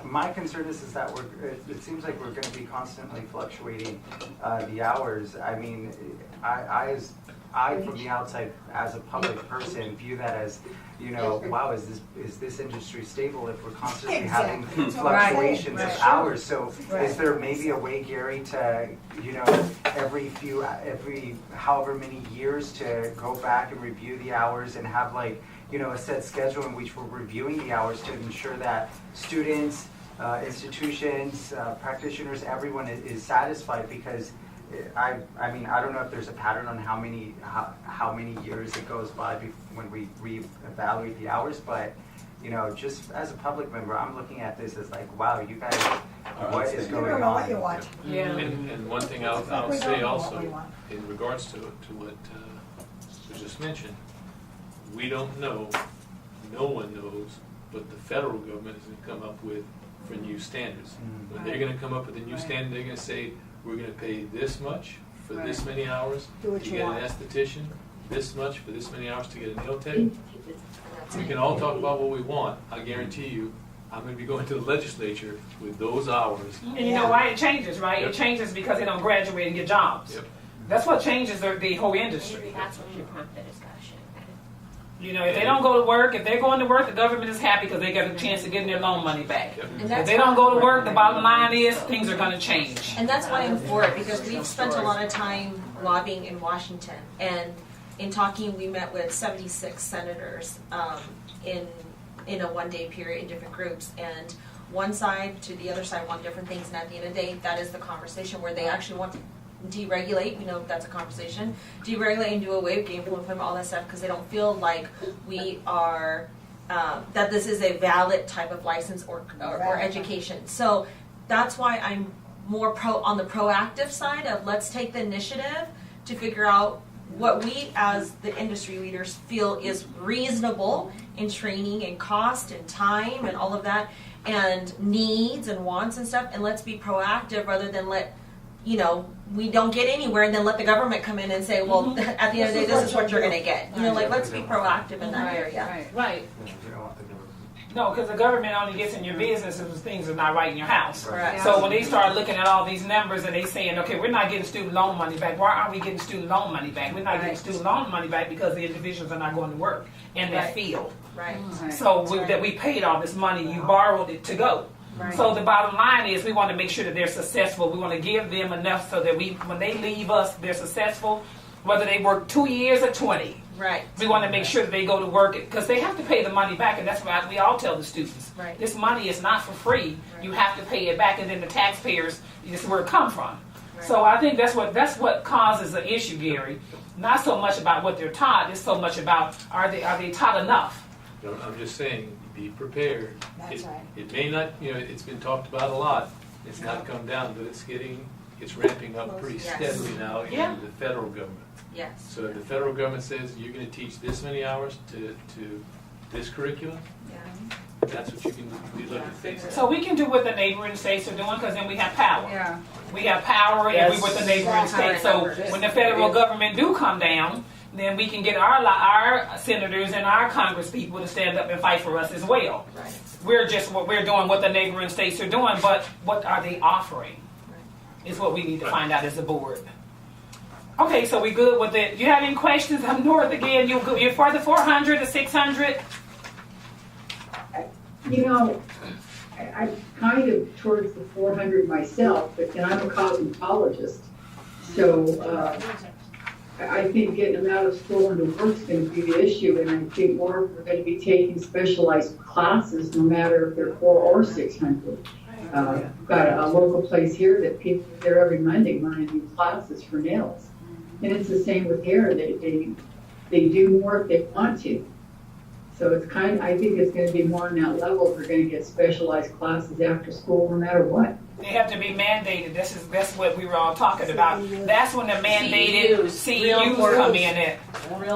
S13: My concern is that it seems like we're going to be constantly fluctuating the hours. I mean, I from the outside as a public person view that as, wow, is this industry stable if we're constantly having fluctuations of hours? So is there maybe a way, Gary, to, every however many years to go back and review the hours and have a set schedule in which we're reviewing the hours to ensure that students, institutions, practitioners, everyone is satisfied? Because I mean, I don't know if there's a pattern on how many years it goes by when we reevaluate the hours, but just as a public member, I'm looking at this as like, wow, you guys, what is going on?
S8: You don't know what you want.
S10: Yeah.
S5: And one thing I'll say also, in regards to what was just mentioned, we don't know, no one knows what the federal government is going to come up with for new standards. When they're going to come up with a new standard, they're going to say, we're going to pay this much for this many hours to get an esthetician, this much for this many hours to get a nail tech. We can all talk about what we want. I guarantee you, I'm going to be going to the legislature with those hours.
S1: And you know why it changes, right? It changes because they don't graduate and get jobs.
S5: Yep.
S1: That's what changes the whole industry.
S2: That's what should prompt the discussion.
S1: If they don't go to work, if they're going to work, the government is happy because they get a chance of getting their loan money back.
S11: And
S1: If they don't go to work, the bottom line is things are going to change.
S11: And that's why I'm for it, because we've spent a lot of time lobbying in Washington. And in talking, we met with 76 senators in a one-day period in different groups. And one side to the other side want different things. And at the end of the day, that is the conversation where they actually want to deregulate, that's a conversation, deregulate and do away with gainful employment, all that stuff, because they don't feel like we are, that this is a valid type of license or education. So that's why I'm more on the proactive side of let's take the initiative to figure out what we as the industry leaders feel is reasonable in training and cost and time and all of that and needs and wants and stuff, and let's be proactive rather than we don't get anywhere and then let the government come in and say, well, at the end of the day, this is what you're going to get. Let's be proactive in that area.
S10: Right.
S1: No, because the government only gets in your business if things are not right in your house.
S11: Correct.
S1: So when they start looking at all these numbers and they saying, okay, we're not getting student loan money back. Why aren't we getting student loan money back? We're not getting student loan money back because the individuals are not going to work in that field.
S11: Right.
S1: So that we paid all this money, you borrowed it to go.
S6: Right.
S1: So the bottom line is we want to make sure that they're successful. We want to give them enough so that when they leave us, they're successful, whether they work 2 years or 20.
S11: Right.
S1: We want to make sure that they go to work because they have to pay the money back, and that's why we all tell the students,
S11: Right.
S1: this money is not for free. You have to pay it back, and then the taxpayers, this is where it comes from. So I think that's what causes the issue, Gary. Not so much about what they're taught, it's so much about are they taught enough?
S5: I'm just saying, be prepared.
S8: That's right.
S5: It may not, it's been talked about a lot. It's not come down, but it's ramping up pretty
S11: Yes.
S5: steadily now in
S1: Yeah.
S5: the federal government.
S11: Yes.
S5: So if the federal government says you're going to teach this many hours to this curriculum, that's what you can do. Look at things.
S1: So we can do what the neighboring states are doing because then we have power.
S6: Yeah.
S1: We have power and we with the neighboring
S8: Yes.
S1: states. So when the federal government do come down, then we can get our senators and our Congress people to stand up and fight for us as well.
S11: Right.
S1: We're doing what the neighboring states are doing, but what are they offering? Is what we need to find out as a board. Okay, so we good with it. You have any questions? I'm North again. You're for the 400, the 600?
S7: I'm kind of towards the 400 myself, but then I'm a cosmetologist. So I think getting them out of school and to work is going to be the issue, and I think more we're going to be taking specialized classes, no matter if they're 400 or 600. We've got a local place here that people are there every Monday learning new classes for nails. And it's the same with hair. They do more if they want to. So it's I think it's going to be more on that level. We're going to get specialized classes after school, no matter what.
S1: They have to be mandated. That's what we were all talking about. That's when the mandated CEUs come in at.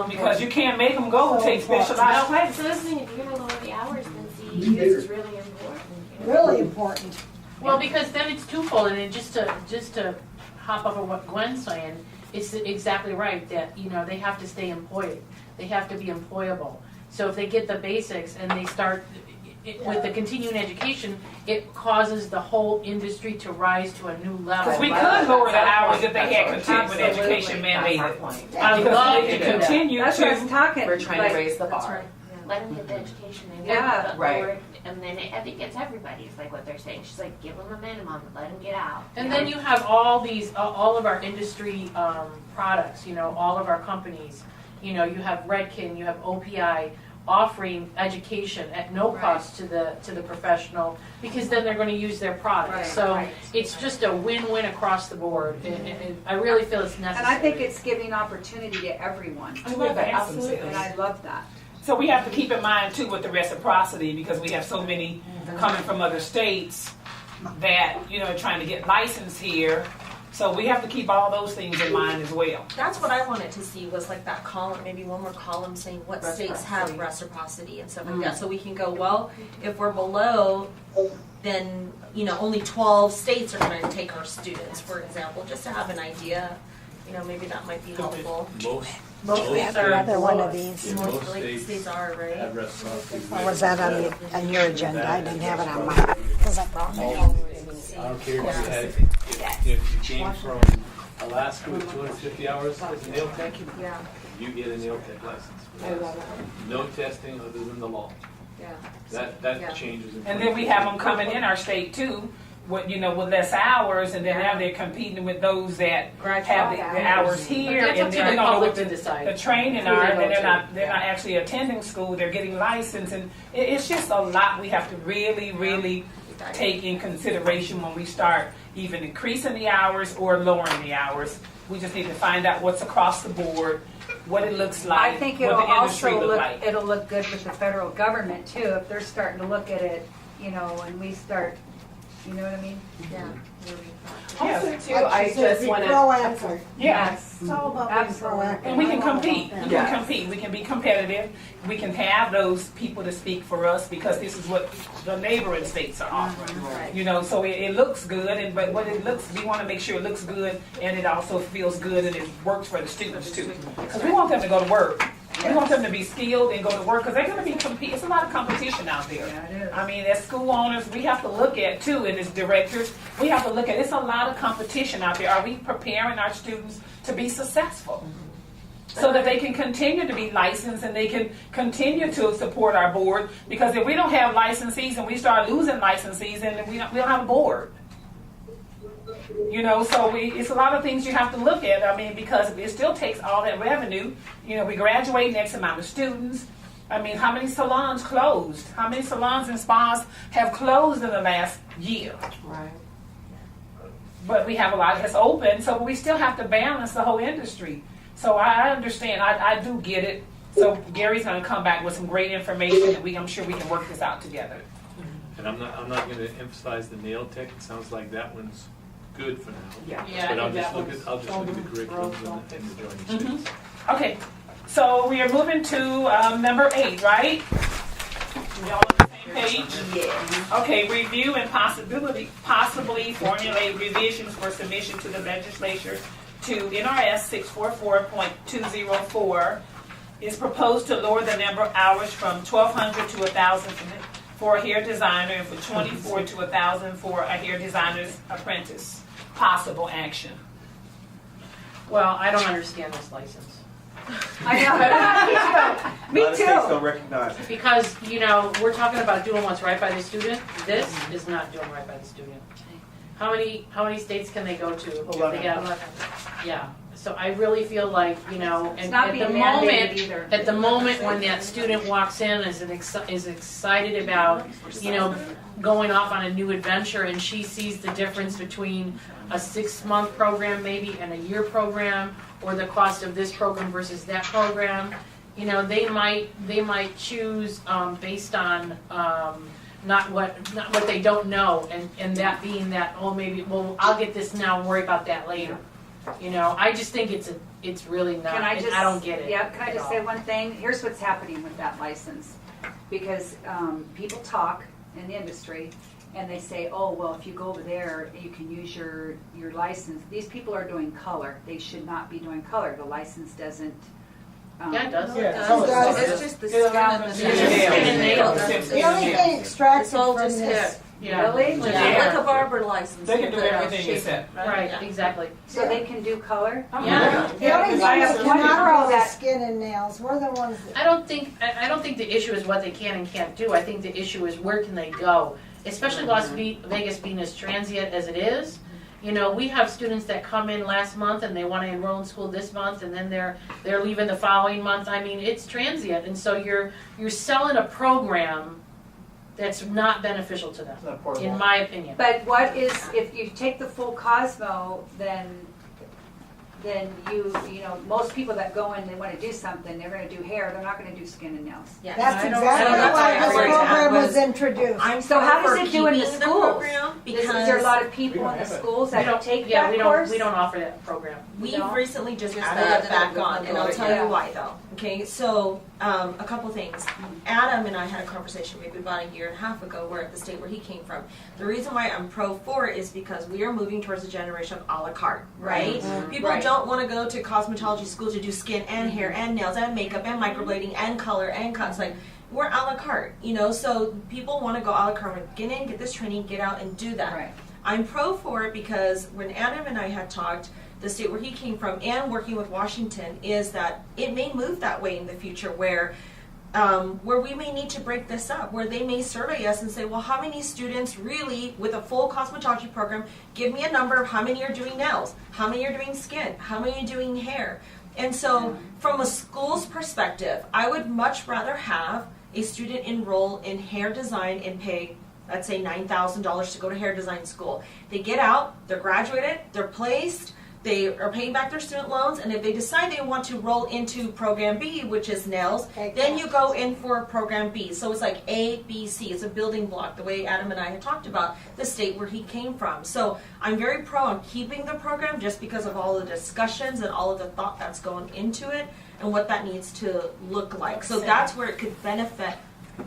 S1: Because you can't make them go take specialized classes.
S2: So this thing, if you're gonna lower the hours, then CEUs is really important.
S8: Really important.
S10: Well, because then it's twofold, and just to hop off of what Gwen's saying, it's exactly right that they have to stay employed. They have to be employable. So if they get the basics and they start with the continuing education, it causes the whole industry to rise to a new level.
S1: Because we could lower the hours if they had continuing education mandated.
S10: I love
S1: to
S10: to do that.
S1: continue
S6: That's what I was talking.
S12: We're trying to raise the bar.
S2: Let them get the education they
S6: Yeah.
S2: want, but
S12: Right.
S2: lower, and then I think it's everybody. It's like what they're saying. She's like, give them a minimum, let them get out.
S10: And then you have all of our industry products, all of our companies. You have Redken, you have OPI offering education at no cost to the professional, because then they're going to use their product.
S6: Right,
S10: so
S6: right.
S10: it's just a win-win across the board. And I really feel it's necessary.
S6: And I think it's giving opportunity to everyone.
S1: I love that.
S6: Absolutely. And I love that.
S1: So we have to keep in mind too with the reciprocity, because we have so many coming from other states that trying to get licensed here. So we have to keep all those things in mind as well.
S11: That's what I wanted to see was like that column, maybe one more column saying what states have reciprocity and stuff like that. So we can go, well, if we're below, then only 12 states are going to take our students, for example, just to have an idea. Maybe that might be helpful.
S8: Most states are another one of these.
S11: Most states are, right?
S5: have reciprocity.
S8: Or was that on your agenda? I didn't have it on mine. Was that wrong?
S5: I don't care if you came from Alaska with 250 hours as a nail tech, you get a nail tech license. No testing other than the law. That changes.
S1: And then we have them coming in our state too, with less hours, and then now they're competing with those that have the hours here,
S10: But that's
S1: and
S10: up to
S1: then
S10: the
S1: they don't know
S10: public
S1: what
S10: to decide
S1: the training
S10: who
S1: are,
S10: they
S1: and then
S10: go
S1: they're
S10: to.
S1: not actually attending school. They're getting licensed, and it's just a lot we have to really take in consideration when we start even increasing the hours or lowering the hours. We just need to find out what's across the board, what it looks like,
S6: I think
S1: what
S6: it'll
S1: the industry
S6: also
S1: looks
S6: look
S1: like.
S6: it'll look good with the federal government too, if they're starting to look at it, and we start, you know what I mean?
S11: Yeah.
S12: Also, too, I just want to.
S8: Proactive.
S1: Yes.
S8: It's all about being proactive.
S1: And we can compete. We
S12: Yes.
S1: can compete. We can be competitive. We can have those people to speak for us, because this is what the neighboring states are offering. So it looks good, but what it looks, we want to make sure it looks good, and it also feels good, and it works for the students too. Because we want them to go to work. We want them to be skilled and go to work, because they're going to be it's a lot of competition out there.
S6: Yeah, it is.
S1: I mean, as school owners, we have to look at too, and as directors, we have to look at, it's a lot of competition out there. Are we preparing our students to be successful? so that they can continue to be licensed and they can continue to support our board. Because if we don't have licensees and we start losing licensees, then we don't have a board. You know, so it's a lot of things you have to look at. I mean, because it still takes all that revenue. You know, we graduate X amount of students. I mean, how many salons closed? How many salons and spas have closed in the last year?
S12: Right.
S1: But we have a lot that's open, so we still have to balance the whole industry. So I understand. I do get it. So Gary's going to come back with some great information, and I'm sure we can work this out together.
S5: And I'm not going to emphasize the nail tech. It sounds like that one's good for now.
S1: Yeah.
S5: But I'll just look at the curriculums and the joining students.
S1: Okay. So we are moving to number 8, right? We all on the same page?
S12: Yeah.
S1: Okay, review and possibly formulate revisions for submission to the legislature to NRS 644.204 is proposed to lower the number of hours from 1,200 to 1,000 for a hair designer and from 24 to 1,000 for a hair designer's apprentice. Possible action.
S10: Well, I don't understand this license.
S6: I know. Me
S16: A lot of states
S6: too.
S16: don't recognize it.
S10: Because, you know, we're talking about doing what's right by the student. This is not doing right by the student. How many states can they go to? if they have- Yeah. So I really feel like, you know,
S6: It's
S10: and
S6: not
S10: at
S6: being
S10: the
S6: mandated either.
S10: moment, at the moment when that student walks in is excited about, you know, going off on a new adventure, and she sees the difference between a 6-month program maybe and a year program, or the cost of this program versus that program, you know, they might choose based on not what they don't know, and that being that, oh, maybe, well, I'll get this now and worry about that later. You know, I just think it's really not.
S6: Can I
S10: and
S6: just?
S10: I don't get it.
S6: Yeah. Can I
S10: at
S6: just
S10: all.
S6: say one thing? Here's what's happening with that license, because people talk in the industry, and they say, oh, well, if you go over there, you can use your license. These people are doing color. They should not be doing color. The license doesn't.
S10: Yeah, it does.
S15: It's just the skin and the nails.
S8: The only thing extracted
S15: It's all
S8: from
S15: just
S8: this,
S15: hair.
S10: Yeah.
S6: Really?
S15: Like a barber license.
S1: They can do
S15: Put it on
S1: everything
S15: shape.
S1: except.
S10: Right.
S15: Yeah.
S10: Exactly.
S6: So they can do color?
S10: Yeah.
S8: the only thing
S6: I
S8: that
S6: have one
S8: cannot
S6: girl
S8: roll the
S6: that-
S8: skin and nails, we're the ones that.
S10: I don't think the issue is what they can and can't do. I think the issue is where can they go, especially Las Vegas being as transient as it is. You know, we have students that come in last month and they want to enroll in school this month, and then they're leaving the following month. I mean, it's transient, and so you're selling a program that's not beneficial to them, in my opinion.
S6: But what is, if you take the full Cosmo, then you know, most people that go in, they want to do something, they're going to do hair, they're not going to do skin and nails.
S11: Yeah.
S8: That's
S11: I don't-
S8: exactly
S11: I don't-
S8: why
S11: that's
S8: this
S11: why I
S8: program
S11: was-
S8: was introduced.
S11: I'm
S6: So how
S11: for
S6: does it do in the
S11: keeping
S6: schools?
S11: program
S6: Is there a lot of people in the schools that take that course?
S10: We don't offer that program.
S11: We've
S6: No?
S11: recently just
S15: Just
S11: added
S15: added
S11: it back
S15: it with
S11: on, and I'll
S15: Mongolia.
S11: tell
S6: Yeah.
S11: you why though. Okay, so a couple things. Adam and I had a conversation maybe about a year and a half ago, where at the state where he came from. The reason why I'm pro for it is because we are moving towards a generation of a la carte, right? People
S6: Right.
S11: don't want to go to cosmetology school to do skin and hair and nails and makeup and microblading and color and cuts. Like, we're a la carte, you know. So people want to go a la carte. Get in, get this training, get out, and do that.
S6: Right.
S11: I'm pro for it because when Adam and I had talked, the state where he came from and working with Washington, is that it may move that way in the future, where we may need to break this up, where they may survey us and say, well, how many students really, with a full cosmetology program, give me a number of how many are doing nails, how many are doing skin, how many are doing hair. And so from a school's perspective, I would much rather have a student enroll in hair design and pay, let's say, $9,000 to go to hair design school. They get out, they're graduated, they're placed, they are paying back their student loans, and if they decide they want to roll into program B, which is nails, then you go in for program B. So it's like A, B, C. It's a building block, the way Adam and I had talked about the state where he came from. So I'm very pro on keeping the program, just because of all the discussions and all of the thought that's going into it and what that needs to look like. So that's where it could benefit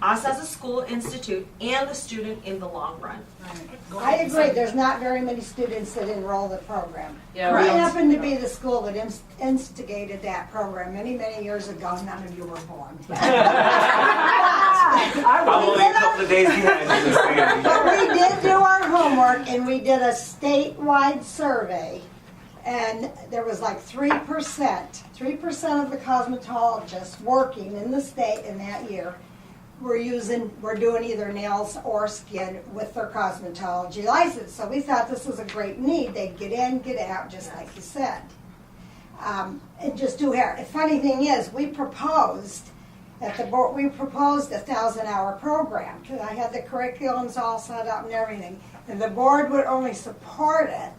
S11: us as a school institute and the student in the long run.
S8: I agree, there's not very many students that enroll the program.
S10: Yeah,
S8: We
S10: right.
S8: happen to be the school that instigated that program many, many years ago. None of you were born.
S16: I'm only a couple of days behind you, Miss Sandy.
S8: But we did do our homework, and we did a statewide survey And there was like 3% of the cosmetologists working in the state in that year were doing either nails or skin with their cosmetology license. So we thought this was a great need. They'd get in, get out, just like you said. And just do hair. The funny thing is, we proposed at the board, we proposed a 1,000-hour program, because I had the curriculums all set up and everything. And the board would only support it,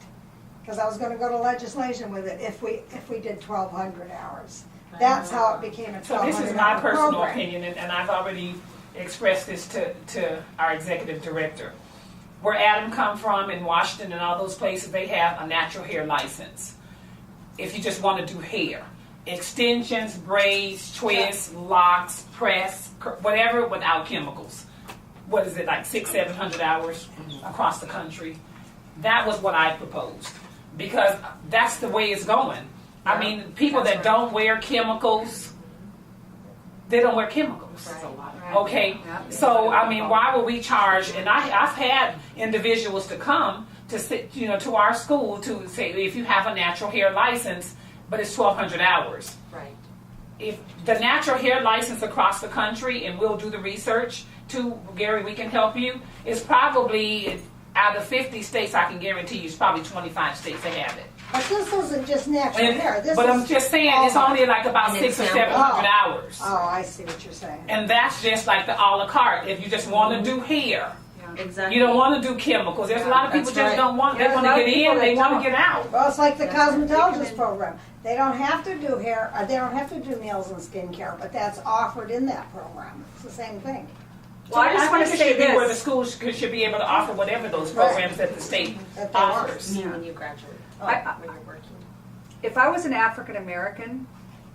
S8: because I was going to go to legislation with it, if we did 1,200 hours. That's how it became a 1,200-hour program.
S1: So this is my personal opinion, and I've already expressed this to our executive director. Where Adam come from in Washington and all those places, they have a natural hair license. If you just want to do hair. Extensions, braids, twists, locks, press, whatever without chemicals. What is it, like 600-700 hours across the country? That was what I proposed. Because that's the way it's going. I mean, people that don't wear chemicals, they don't wear chemicals. Okay? So, I mean, why would we charge? And I've had individuals to come to sit, to our school to say, if you have a natural hair license, but it's 1,200 hours.
S12: Right.
S1: If the natural hair license across the country, and we'll do the research too, Gary, we can help you, is probably out of 50 states, I can guarantee you, it's probably 25 states that have it.
S8: But this isn't just natural hair.
S1: But I'm just saying, it's only like about 600 or 700 hours.
S8: Oh, I see what you're saying.
S1: And that's just like the a la carte. If you just want to do hair,
S11: Exactly.
S1: you don't want to do chemicals. There's a lot of people
S11: That's
S1: just
S11: right.
S1: don't want. They want to get in. They want to get out.
S8: Well, it's like the cosmetologist program. They don't have to do hair, they don't have to do nails and skincare, but that's offered in that program. It's the same thing.
S1: Well, I just want to say this: where the schools should be able to offer whatever those programs that the state offers.
S11: When you graduate, when you're working.
S6: If I was an African American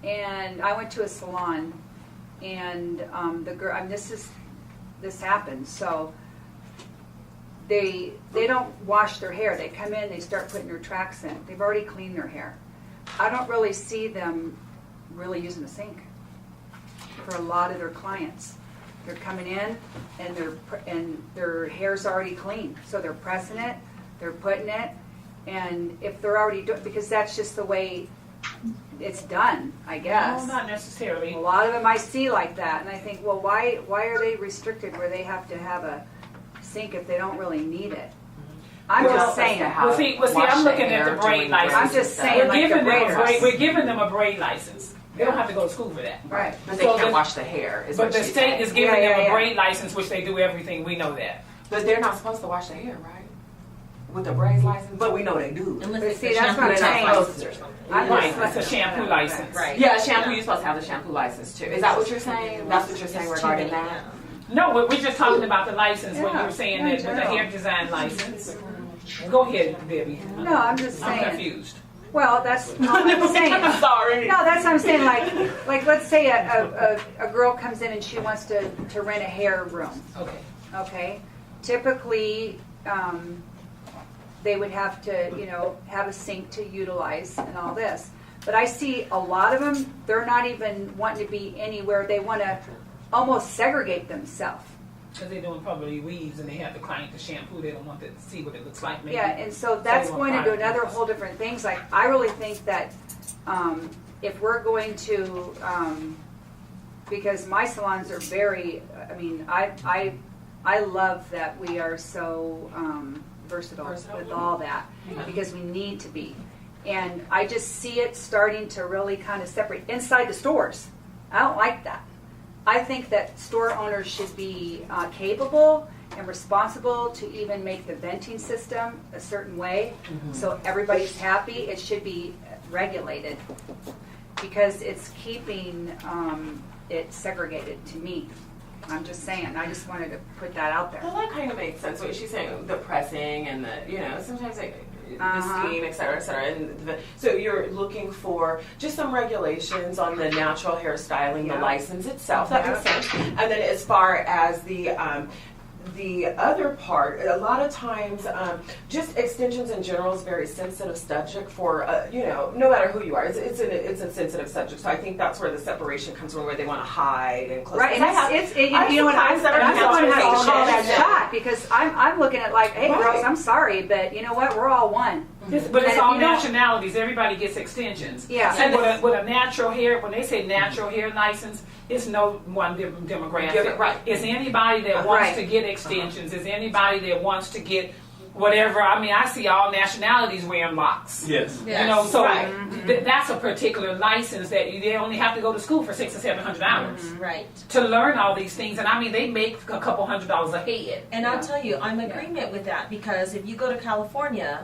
S6: and I went to a salon and the girl, I mean, this happens, so they don't wash their hair. They come in, they start putting their tracks in. They've already cleaned their hair. I don't really see them really using a sink for a lot of their clients. They're coming in and their hair's already clean, so they're pressing it, they're putting it, and if they're already doing, because that's just the way it's done, I guess.
S1: No, not necessarily.
S6: A lot of them I see like that, and I think, well, why are they restricted where they have to have a sink if they don't really need it? I'm just saying.
S1: Well, see, I'm looking at the braid license.
S6: I'm just saying,
S1: we're giving them a braid license. They don't have to go to school for that.
S6: Right.
S12: But they can't wash the hair.
S1: But the state is giving them a braid license, which they do everything. We know that.
S12: But they're not supposed to wash their hair, right? With the braids license, but we know they do.
S6: But see, that's what I'm saying.
S1: Right, it's a shampoo license.
S12: Right. Yeah, shampoo. You're supposed to have the shampoo license too. Is that what you're saying? That's what you're saying regarding that?
S1: No, we're just talking about the license when you were saying that with the hair design license. Go ahead, Debbie.
S6: No, I'm just saying.
S1: I'm confused.
S6: Well, that's what I'm saying.
S12: Sorry.
S6: No, that's what I'm saying. Like let's say a girl comes in and she wants to rent a hair room.
S1: Okay.
S6: Okay. Typically, they would have to, have a sink to utilize and all this. But I see a lot of them, they're not even wanting to be anywhere. They want to almost segregate themselves.
S1: Because they're doing probably weaves and they have the client to shampoo. They don't want to see what it looks like. Maybe.
S6: Yeah, and so that's going into another whole different things. Like, I really think that if we're going to, because my salons are very, I mean, I love that we are so versatile with all that, because we need to be. And I just see it starting to really kind of separate inside the stores. I don't like that. I think that store owners should be capable and responsible to even make the venting system a certain way, so everybody's happy. It should be regulated, because it's keeping it segregated to me. I'm just saying. I just wanted to put that out there.
S12: Well, that kind of makes sense. What she's saying, the pressing and the, sometimes the steam, et cetera, et cetera. And so you're looking for just some regulations on the natural hairstyling, the license itself. That makes sense. And then as far as the other part, a lot of times, just extensions in general is a very sensitive subject for, no matter who you are. It's a sensitive subject. So I think that's where the separation comes from, where they want to hide and close.
S6: Right, and you know what, I'm someone has to call that shot, because I'm looking at like, hey girls, I'm sorry, but you know what, we're all one.
S1: But it's
S6: And
S1: all
S6: if you don't-
S1: nationalities. Everybody gets extensions.
S6: Yeah.
S1: And with a natural hair, when they say natural hair license, it's no one demographic.
S11: Right.
S1: It's anybody that wants
S6: Right.
S1: to get extensions. It's anybody that wants to get whatever. I mean, I see all nationalities wearing locks.
S5: Yes.
S1: You know, so
S11: Right.
S1: that's a particular license that they only have to go to school for 600 or 700 hours
S11: Right.
S1: to learn all these things. And I mean, they make a couple $100 a head.
S11: And I'll tell you, I'm in agreement with that because if you go to California,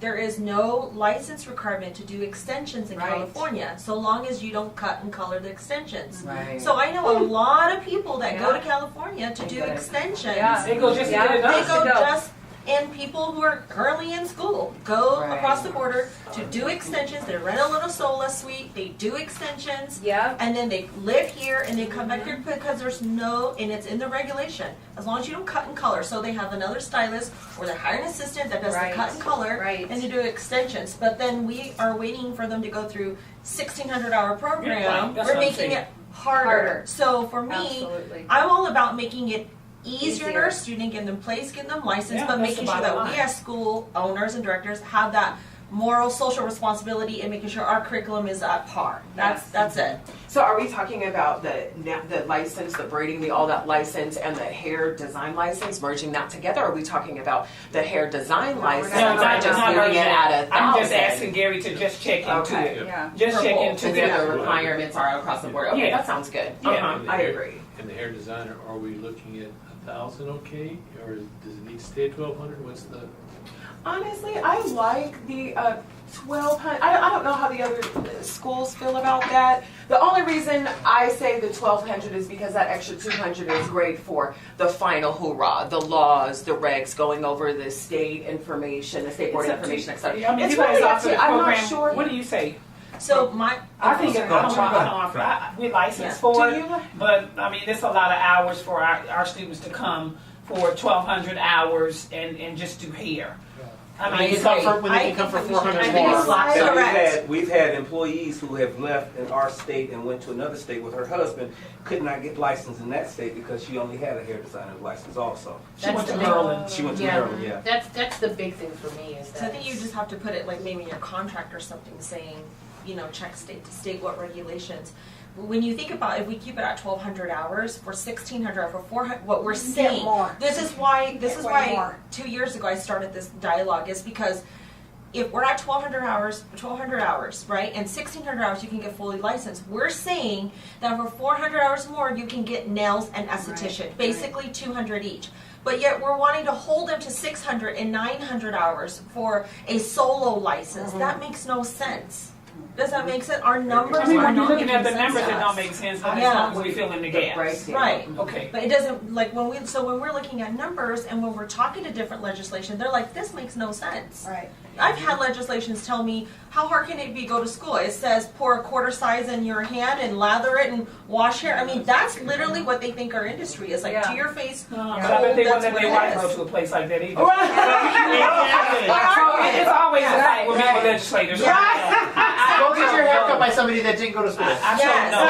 S11: there is no license requirement to do extensions in
S6: Right.
S11: California, so long as you don't cut and color the extensions.
S12: Right.
S11: So I know a lot of people that go
S6: Yeah.
S11: to California to do
S12: get it.
S11: extensions.
S6: Yeah.
S1: They go just to
S6: Yeah.
S1: get it
S11: They
S1: done.
S11: go
S6: Go.
S11: just, and people who are currently in school go
S12: Right.
S11: across the border to do extensions. They rent a little sola suite, they do extensions,
S6: Yeah.
S11: and then they live here and they come back here because there's no, and it's in the regulation, as long as you don't cut and color. So they have another stylist or they hire an assistant that does
S6: Right.
S11: the cut and color
S6: Right.
S11: and they do extensions. But then we are waiting for them to go through 1,600-hour program.
S1: Right. That's
S11: We're
S1: what I'm
S11: making
S1: saying.
S11: it harder.
S6: Harder.
S11: So for me,
S6: Absolutely.
S11: I'm all about making it easier on
S6: Easier.
S11: our student, getting them placed, getting them licensed,
S1: Yeah,
S11: but
S1: that's
S11: making
S1: the
S11: sure that
S1: bottom
S11: we
S1: line.
S11: as school owners and directors have that moral, social responsibility and making sure our curriculum is at par. That's it.
S12: So are we talking about the license, the braiding, all that license, and the hair design license, merging that together? Or are we talking about the hair design license
S1: No,
S12: and just moving it at 1,000?
S1: I'm just asking Gary to just check into
S12: Okay.
S1: it.
S6: Yeah.
S1: Just
S12: For
S1: check
S12: both,
S1: into
S12: to see what
S1: that.
S12: the requirements are across the board. Okay,
S1: Yeah.
S12: that sounds good.
S1: Yeah.
S12: I agree.
S5: And the hair designer, are we looking at 1,000 okay? Or does it need to stay at 1,200? What's the?
S12: Honestly, I like the 1,200. I don't know how the other schools feel about that. The only reason I say the 1,200 is because that extra 200 is great for the final hoorah, the laws, the regs, going over the state information, the state board
S1: It's up to
S12: information,
S1: you.
S12: etc.
S1: I mean,
S12: It's
S1: you guys
S12: really up
S1: offer
S12: to
S1: the
S12: you. I'm not
S1: program.
S12: sure.
S1: What do you say?
S11: So my,
S1: I think I don't offer. We license
S11: Yeah.
S1: for
S12: Do
S1: it,
S12: you?
S1: but I mean, it's a lot of hours for our students to come for 1,200 hours and just do hair. I mean,
S11: agree.
S17: When they can come for 400
S11: I think
S17: more.
S11: it's like-
S16: So
S11: Correct.
S16: we've had employees who have left in our state and went to another state with her husband, could not get licensed in that state because she only had a hair designer's license also.
S1: She went to
S10: That's the
S1: Maryland.
S16: She went to
S10: Yeah.
S16: Maryland, yeah.
S10: That's the big thing for me is
S11: So I
S10: that.
S11: think you just have to put it like maybe in your contract or something saying, check state to state what regulations. When you think about if we keep it at 1,200 hours for 1,600 for 400, what we're
S8: Get
S11: saying.
S8: more.
S11: This is why
S8: way more.
S11: 2 years ago I started this dialogue is because if we're at 1,200 hours, right, and 1,600 hours you can get fully licensed. We're saying that for 400 hours more you can get nails and esthetician, basically 200 each. But yet we're wanting to hold them to 600 and 900 hours for a solo license. That makes no sense. Does that make sense? Our numbers
S1: I mean,
S11: are
S1: when you're
S11: not
S1: looking
S11: making
S1: at the
S11: sense
S1: numbers,
S11: to
S1: it
S11: us.
S1: don't make sense. But
S11: Yeah.
S1: as long as we fill in the gaps.
S11: Right.
S1: Okay.
S11: But it doesn't, like, when we're looking at numbers and when we're talking to different legislation, they're like, this makes no sense.
S8: Right.
S11: I've had legislations tell me, how hard can it be go to school? It says pour a quarter size in your hand and lather it and wash hair. I mean, that's literally what they think our industry is, like,
S6: Yeah.
S11: to your face.
S1: But I bet they won't let
S11: That's
S1: their
S11: what
S1: wife
S11: it
S1: go
S11: is.
S1: to a place like that either.
S11: Right.
S1: It's always a fight with me with legislators.
S17: Go get your hair cut by somebody that didn't go to school.
S1: I
S11: Yes.
S1: don't know.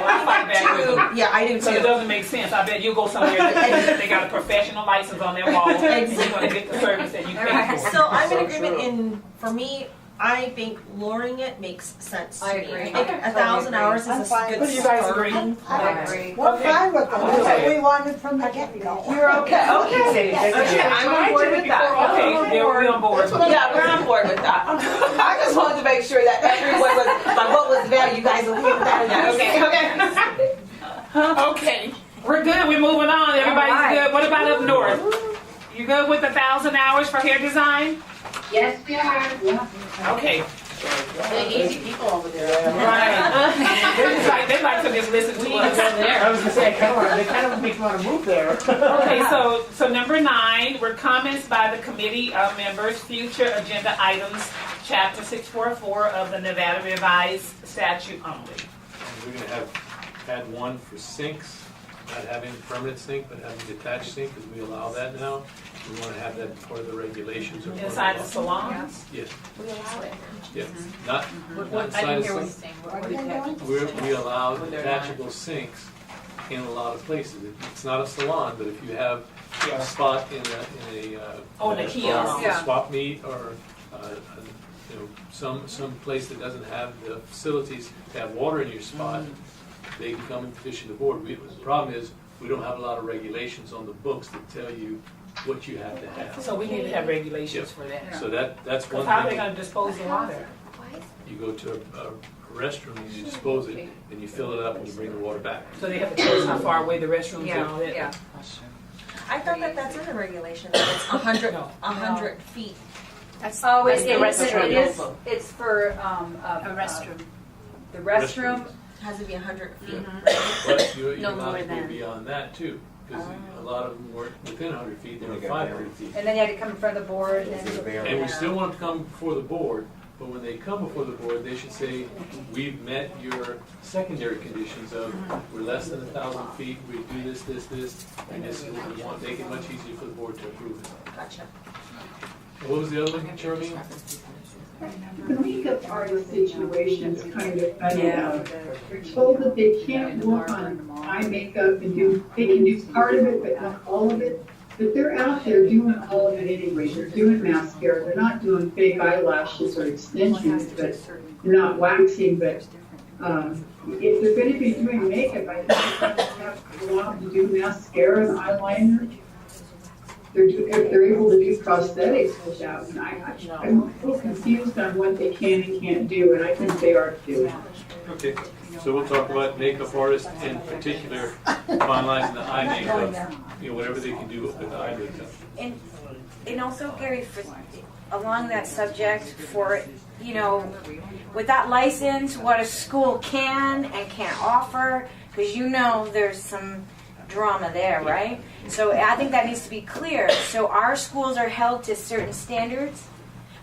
S1: I fight back with them.
S11: Yeah, I do
S1: So it
S11: too.
S1: doesn't make sense. I bet you go somewhere that they got a professional license on their wall, and you're gonna get the service that you pay for.
S11: So I'm in
S17: So
S11: agreement
S17: true.
S11: in, for me, I think lowering it makes sense to
S6: I
S11: me.
S6: agree.
S11: I think 1,000 hours is
S8: I'm
S11: a
S8: fine.
S11: good
S1: What do you guys
S11: start.
S1: agree?
S6: I agree.
S8: We're
S1: Okay.
S8: fine with it. That's what
S1: Okay.
S8: we wanted from the get-go.
S12: You're okay. Okay. Okay. I'm on board with that.
S1: Okay, yeah, we're on board.
S12: Yeah, we're on board with that. I just wanted to make sure that everyone was like, what was the value? You guys okay with that? Okay.
S1: Okay, we're good. We're moving on. Everybody's
S6: All right.
S1: good. What about up north? You good with 1,000 hours for hair design?
S14: Yes, we are.
S1: Okay.
S10: The easy people over there.
S1: Right. They like to just listen to us.
S17: I was gonna say, they kind of make me want to move there.
S1: Okay, so number 9 were comments by the committee members, future agenda items, chapter 644 of the Nevada Revised Statute only.
S5: And we're gonna add one for sinks, not having a permanent sink, but having a detached sink, because we allow that now. We want to have that part of the regulations. Or part of
S1: Inside the
S5: law.
S1: salons?
S5: Yes,
S11: We allow it.
S5: yes, not
S10: I
S5: inside
S10: didn't
S5: the
S10: hear what
S5: sink.
S10: he's saying.
S8: What are you doing?
S5: We allow detachable sinks in a lot of places. It's not a salon, but if you have a spot in a
S1: Oh, in a kiosk.
S5: or
S6: Yeah.
S5: swap meet or you know, some place that doesn't have the facilities to have water in your spot, they can come and petition the board. The problem is, we don't have a lot of regulations on the books that tell you what you have to have.
S1: So we need to have regulations for that.
S5: So that's one
S1: Because how are they
S5: thing.
S1: gonna dispose of water?
S5: You go to a restroom and you dispose it, and you fill it up and you bring the water back.
S1: So they have to tell us how far away the restrooms and all that?
S6: Yeah.
S11: I thought that that's in the regulation, that it's 100 feet.
S6: Oh,
S11: That's
S6: it
S11: the
S6: is,
S11: restroom.
S6: it is, it's for,
S10: A restroom.
S6: the restroom.
S11: Has to be 100 feet.
S5: But you're
S10: No
S5: allowed
S10: more
S5: to go
S10: than.
S5: beyond that too, because a lot of them weren't within 100 feet, they were
S16: Okay.
S5: 500 feet.
S6: And then you had to come in front of the board and
S5: And we still want them to come before the board, but when they come before the board, they should say, we've met your secondary conditions of, we're less than 1,000 feet, we do this, and this is what we want, make it much easier for the board to approve it.
S11: Gotcha.
S5: And what was the other one, Charlene?
S7: The makeup artist situation is kind of funny. They're told that they can't work on eye makeup and they can do part of it, but not all of it. But they're out there doing all of it anyway. They're doing mascara. They're not doing fake eyelashes or extensions, but they're not waxing. But if they're going to be doing makeup, I think they have to go out and do mascara and eyeliner. If they're able to do prosthetics with that, and I'm a little confused on what they can and can't do, and I think they are too.
S5: Okay, so we'll talk about makeup artists in particular, finalizing the eye makeup, you know, whatever they can do with the eye makeup.
S18: And also, Gary, along that subject, for, you know, with that license, what a school can and can't offer, because you know there's some drama there, right? So I think that needs to be clear. So our schools are held to certain standards,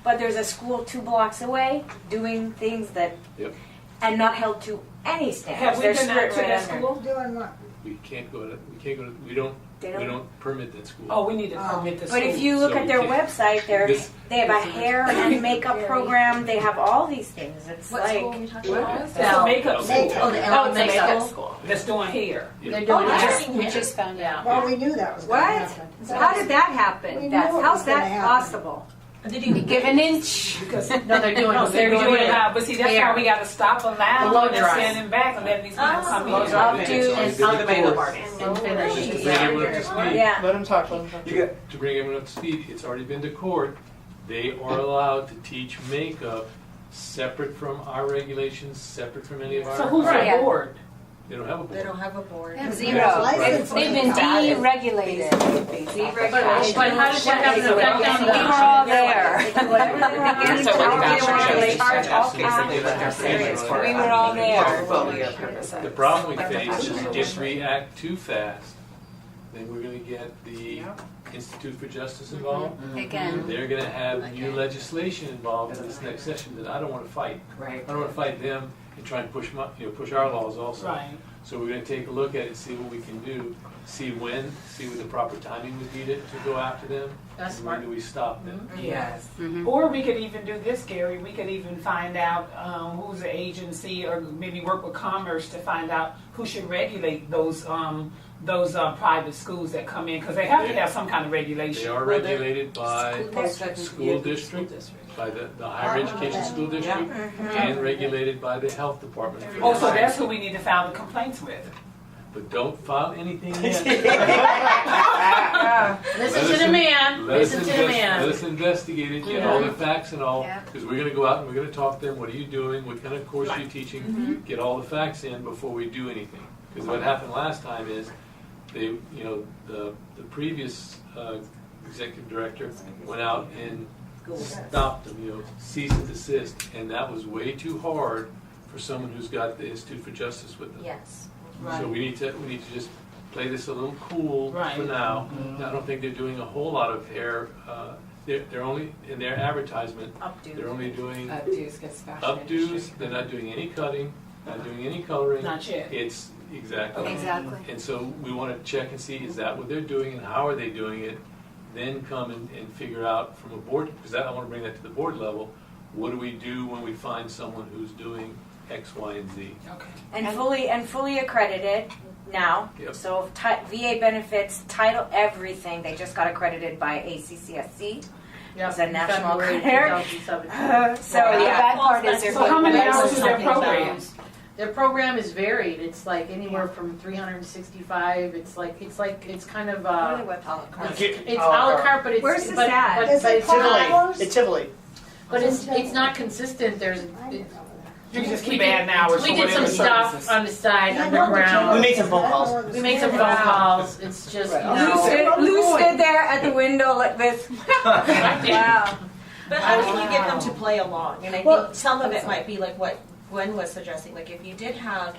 S18: but there's a school 2 blocks away doing things that, and not held to any standards.
S1: Have we
S18: They're
S1: been out
S18: strict
S1: to
S18: right
S1: that
S18: under.
S1: school?
S8: Doing what?
S5: We can't go to, we don't permit that school.
S1: Oh, we need to permit the school.
S18: But if you look
S5: So
S18: at
S5: we
S18: their
S5: can't-
S18: website, they have a hair and makeup program. They have all these things. It's
S11: What
S18: like
S11: school are we talking about?
S1: It's a makeup school.
S11: Oh, the
S1: Oh, it's a
S11: makeup
S1: makeup
S11: school.
S1: school. That's doing hair.
S10: They're doing
S11: that's
S10: it. We just found out.
S8: Well, we knew that was going to
S18: what?
S8: happen.
S18: How did that happen?
S8: We knew it was
S18: How's
S8: gonna
S18: that
S8: happen.
S18: possible?
S11: Did you
S10: Give an inch.
S1: Because
S10: No, they're doing
S1: no,
S10: it.
S1: they're doing it now. But see, that's
S10: Hair.
S1: why we got to stop them now
S10: Blow
S1: and
S10: dry.
S1: standing back and letting these people come in.
S5: It's already
S10: Updo
S5: been
S10: and
S5: the
S10: makeup
S5: course.
S10: artist. And finish.
S5: Just to bring everyone up to speed.
S18: Yeah.
S17: Let him talk, let him talk.
S16: You got,
S5: To bring everyone up to speed, it's already been to court. They are allowed to teach makeup separate from our regulations, separate from any of our.
S1: So who's
S18: Right.
S1: on board?
S5: They don't have a
S11: They
S5: board.
S11: don't have a board.
S18: Zero.
S8: License
S18: They've been deregulated.
S10: But how does that have an effect on
S18: We were
S10: the?
S18: all there. Whatever they were getting
S10: So what
S18: charged,
S10: about
S18: they charge all
S12: Basically what they're
S18: taxes.
S12: saying is for
S18: We were all there.
S12: portfolio purposes.
S5: The problem we face is if we act too fast, then we're gonna get the Institute for Justice involved.
S10: Again.
S5: They're gonna have new legislation involved in this next session that I don't wanna fight.
S12: Right.
S5: I don't wanna fight them and try and push push our laws also.
S1: Right.
S5: So we're gonna take a look at it, see what we can do, see what the proper timing would be to go after them.
S10: That's
S5: and when
S10: smart.
S5: do we stop them?
S12: Yes.
S1: Or we could even do this, Gary. We could even find out who's the agency, or maybe work with Commerce to find out who should regulate those private schools that come in, because they have to have some kind of regulation.
S5: They are regulated by school
S1: Yeah.
S5: district, by the higher education school district, and regulated by the health department. for
S1: Oh,
S5: the
S1: so
S5: science.
S1: that's who we need to file the complaints with.
S5: But don't file anything yet.
S10: Listen to the man. Listen to the
S5: Let
S10: man.
S5: us investigate it, get all the facts and all, because we're gonna go out and we're gonna talk to them, what are you doing, what kind of course are you teaching? Get all the facts in before we do anything. Because what happened last time is, the previous executive director went out and stopped them, cease and desist, and that was way too hard for someone who's got the Institute for Justice with them.
S11: Yes.
S5: So we need to just play this a little cool for now. I don't think they're doing a whole lot of hair. They're only in their advertisement. They're only doing
S12: Updos gets fashion
S5: updos.
S12: industry.
S5: They're not doing any cutting, not doing any coloring.
S1: Not yet.
S5: It's exactly.
S18: Exactly.
S5: And so we want to check and see, is that what they're doing and how are they doing it? Then come and figure out from a board, because I want to bring that to the board level. What do we do when we find someone who's doing X, Y, and Z?
S1: Okay.
S18: And fully accredited now.
S5: Yep.
S18: So VA benefits, title, everything. They just got accredited by ACCSC. It's a national
S10: February
S18: career.
S10: 2017.
S18: So the bad part is they're
S1: So how many hours is their
S10: Something about-
S1: program?
S10: Their program is varied. It's like anywhere from 365. It's kind of it's a la carte, but it's
S6: Where's this
S10: but,
S6: at?
S10: but,
S8: Is
S10: but
S8: it
S10: it's not.
S8: $5?
S9: It's Tivoli.
S10: But it's not consistent.
S1: You can just keep adding hours.
S10: We
S1: for
S10: did some
S1: whatever
S10: stuff
S1: services.
S10: on the side
S8: I know, but you
S10: underground.
S9: We made some phone calls.
S10: We made some phone calls. It's just
S18: Lou stood there at the window like this. Wow.
S11: But how can you get them to play along? And I think some of it might be like what Gwen was suggesting. Like if you did have,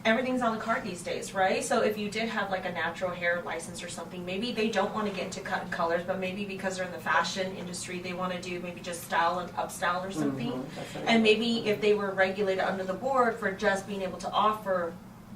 S11: everything's a la carte these days, right? So if you did have like a natural hair license or something, maybe they don't want to get into cut and colors, but maybe because they're in the fashion industry, they want to do maybe just style and upstyle or something. And maybe if they were regulated under the board for just being able to offer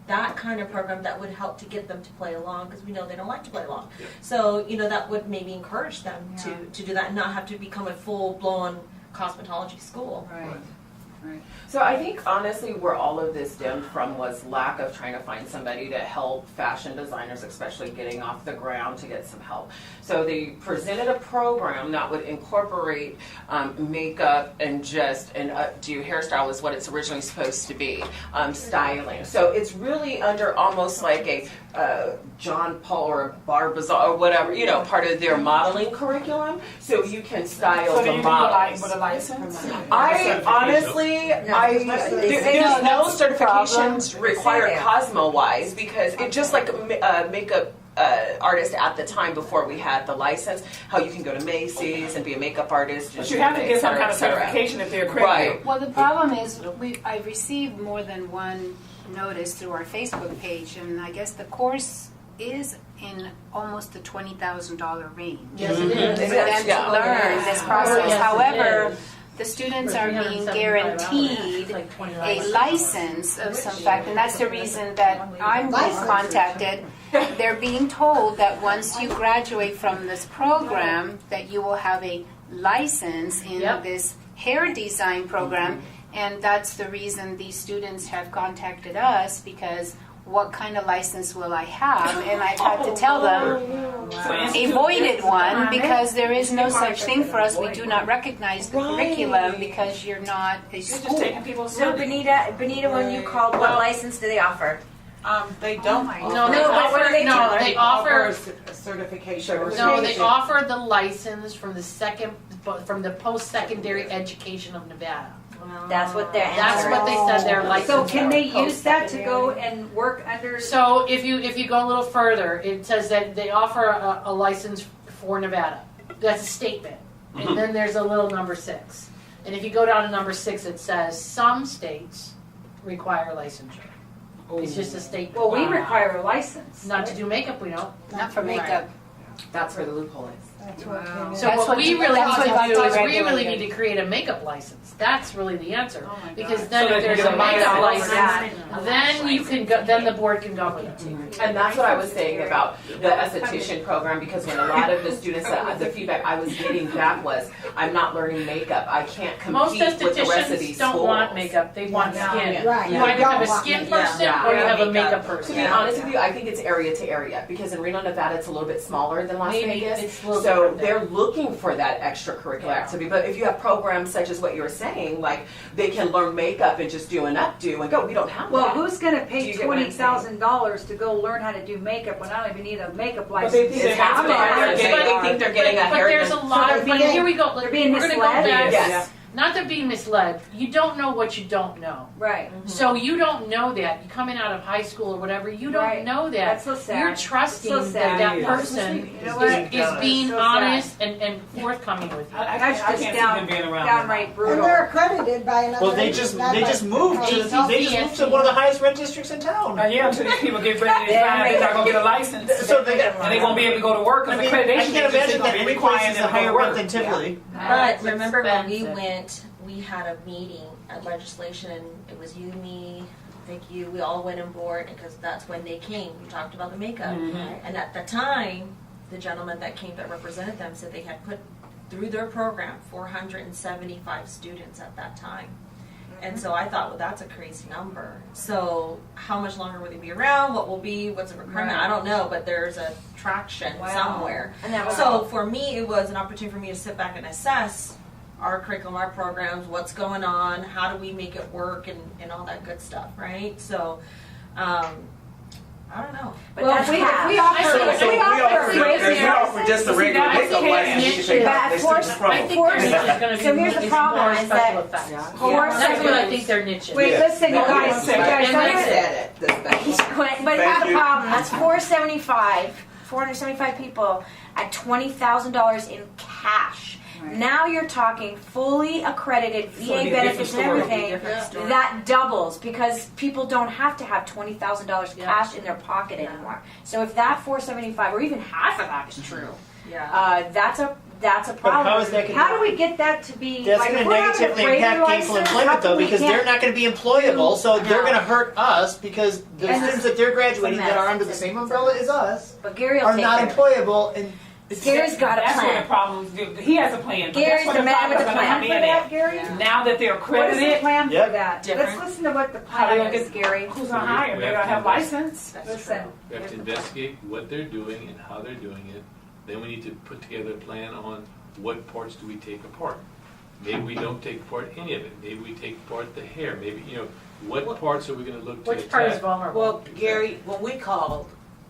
S11: that kind of program, that would help to get them to play along, because we know they don't like to play along. So, that would maybe encourage them to do that and not have to become a full-blown cosmetology school.
S10: Right.
S12: So I think honestly where all of this stemmed from was lack of trying to find somebody to help fashion designers, especially getting off the ground, to get some help. So they presented a program that would incorporate makeup and do hairstyle is what it's originally supposed to be, styling. So it's really under almost like a John Paul or Bar Bazaar or whatever, part of their modeling curriculum. So you can style
S1: So do
S12: the
S1: you
S12: models.
S1: with a license?
S12: I honestly, there's no certifications required Cosmo-wise, because it just like a makeup artist at the time before we had the license, how you can go to Macy's and be a makeup artist.
S1: But you have to get some kind of certification if they're accredited.
S12: Right.
S19: Well, the problem is I've received more than one notice through our Facebook page, and I guess the course is in almost the $20,000 range.
S10: Yes, it is.
S19: For them to learn this process.
S10: Yes, it
S19: However,
S10: is.
S19: the students
S10: For
S19: are being
S10: 375
S19: guaranteed
S10: it's like $20
S19: a license of some fact, and that's the reason that I'm being contacted. They're being told that once you graduate from this program, that you will have a license in this hair design program, and that's the reason these students have contacted us, because what kind of license will I have? And I've had to tell them a voided one, because there is no such thing for us. We do not recognize the curriculum because you're not a school.
S18: So Benita, when you called, what license do they offer?
S15: They don't.
S18: But what do they tell her?
S10: They offer
S12: a certification.
S10: No, they offer the license from the post-secondary education of Nevada.
S18: That's what they're
S10: That's what they said their license.
S6: So can they
S10: are,
S6: use that to go and work under?
S10: So if you go a little further, it says that they offer a license for Nevada. That's a statement. And then there's a little number 6. And if you go down to number 6, it says some states require licensure. It's just a statement.
S6: Well, we require a license.
S10: Not to do makeup, we don't.
S19: Not for makeup.
S12: That's where the loophole is.
S10: So what we really need to do is we really need to create a makeup license. That's really the answer. Because then
S1: So
S10: if
S1: they can
S10: there's
S1: get
S10: a
S1: a
S10: makeup
S1: license.
S10: license, then you can go, then the board can govern it.
S12: And that's what I was saying about the esthetician program, because when a lot of the students, the feedback I was getting back was, I'm not learning makeup. I can't
S10: Most
S12: compete with the rest of
S10: estheticians
S12: these
S10: don't
S12: schools.
S10: want makeup, they want skin.
S8: Right.
S10: You either have a skin person or you have a makeup
S12: To
S10: person.
S12: be honest with you, I think it's area to area, because in Reno, Nevada, it's a little bit smaller than Las
S10: Maybe
S12: Vegas.
S10: it's a little
S12: So
S10: different there.
S12: they're looking for that extracurricular activity. But if you have programs such as what you were saying, like they can learn makeup and just do an updo and go, we don't have
S6: Well,
S12: that.
S6: who's going to
S12: Do
S6: pay
S12: you get what I'm saying?
S6: $20,000 to go learn how to do makeup when I don't even need a makeup
S1: But
S6: license?
S1: they think
S12: It's happening. They think they're getting a
S10: But
S12: hair.
S10: there's a lot of, but here we go,
S6: They're being
S10: we're gonna go
S6: misled?
S10: back.
S12: Yes.
S10: Not they're being misled, you don't know what you don't know.
S6: Right.
S10: So you don't know that, you coming out of high school or whatever, you don't
S6: Right.
S10: know that.
S6: That's so sad.
S10: You're trusting
S6: That's so
S10: that
S6: sad.
S10: that person
S6: You know what?
S10: is being
S6: So sad.
S10: honest and forthcoming with you.
S6: That's just downright
S8: And
S6: brutal.
S8: they're accredited by another.
S9: Well, they just moved to one of the highest rent districts in town.
S1: Yeah, until these people get ready to find they're not gonna get a license.
S9: So they got-
S1: And they won't be able to go to work,
S9: I
S1: because
S9: mean, I
S1: accreditation
S9: can't
S1: agency is
S9: imagine
S1: gonna
S9: that
S1: be
S9: any
S1: requiring
S9: place is
S1: them
S9: a
S1: to go to
S9: higher
S1: work.
S9: rent than Tivoli.
S11: But remember when we
S10: expensive.
S11: went, we had a meeting at legislation, it was you, me, I think you, we all went on board, because that's when they came, we talked about the makeup. And at the time, the gentleman that came that represented them said they had put through their program 475 students at that time. And so I thought, well, that's a crazy number. So how much longer will they be around? What will be? What's the requirement?
S6: Right.
S11: I don't know, but there's a traction somewhere.
S2: And that was
S11: So for me, it was an opportunity for me to sit back and assess our curriculum, our programs, what's going on, how do we make it work, and all that good stuff, right? So, I don't know.
S2: But
S6: Well,
S2: that's
S6: if we
S2: half.
S6: offer,
S16: So
S6: if we offer a raise
S16: if we offer just a regular
S10: I
S16: makeup
S10: think
S16: license, you can take
S6: But
S16: out, they
S6: for-
S16: still from
S10: I
S16: them.
S10: think their niche is going to be
S18: So here's the
S10: is
S18: problem
S10: more
S18: is
S10: special
S18: that-
S10: effects.
S18: That's
S10: what I think their niche is.
S6: Wait,
S16: Yeah.
S6: listen, you guys, you guys,
S10: And
S6: don't-
S10: that's
S18: But
S16: Thank
S18: here's the
S16: you.
S18: problem. That's 475 people at $20,000 in cash.
S6: Right.
S18: Now you're talking fully accredited VA
S9: be a
S18: benefits and
S9: different story.
S18: everything.
S11: Different story.
S18: That doubles because people don't have to have $20,000 cash in their pocket anymore. So if that 475 or even half of that is true, that's a problem.
S9: how is that gonna-
S18: How do we get that to be?
S17: That's
S18: like,
S17: going
S18: if
S17: to
S18: we're having a
S17: negatively
S18: greater
S17: impact gainful
S18: license, how
S17: employment, though,
S18: come we
S17: because
S18: can't
S17: they're not going to be employable, so they're going to hurt us because the
S18: And
S17: students that they're graduating
S18: it's a
S17: that are
S18: mess.
S17: under the same umbrella as us
S18: But Gary will
S17: are
S18: take
S17: not
S18: care of it.
S17: employable, and
S18: Gary's got a
S1: That's where
S18: plan.
S1: the problems do. He has a plan. But
S18: Gary's
S1: that's where
S18: the man
S1: problems
S18: with the
S1: are gonna
S18: plan
S1: come
S18: for
S1: in
S18: that,
S1: at.
S18: Gary?
S1: Now that they're
S6: what is the
S1: accredited,
S6: plan for
S17: Yep.
S6: that?
S11: Different.
S6: Let's listen to what the
S1: how they
S6: plan
S1: gonna
S6: is,
S1: get
S6: Gary.
S1: who's gonna hire? They're gonna have license.
S6: Listen.
S5: We have to investigate what they're doing and how they're doing it. Then we need to put together a plan on what parts do we take apart. Maybe we don't take apart any of it. Maybe we take apart the hair. Maybe, what parts are we going to look to
S10: Which part is
S5: attack?
S10: vulnerable?
S20: Well, Gary, when we called,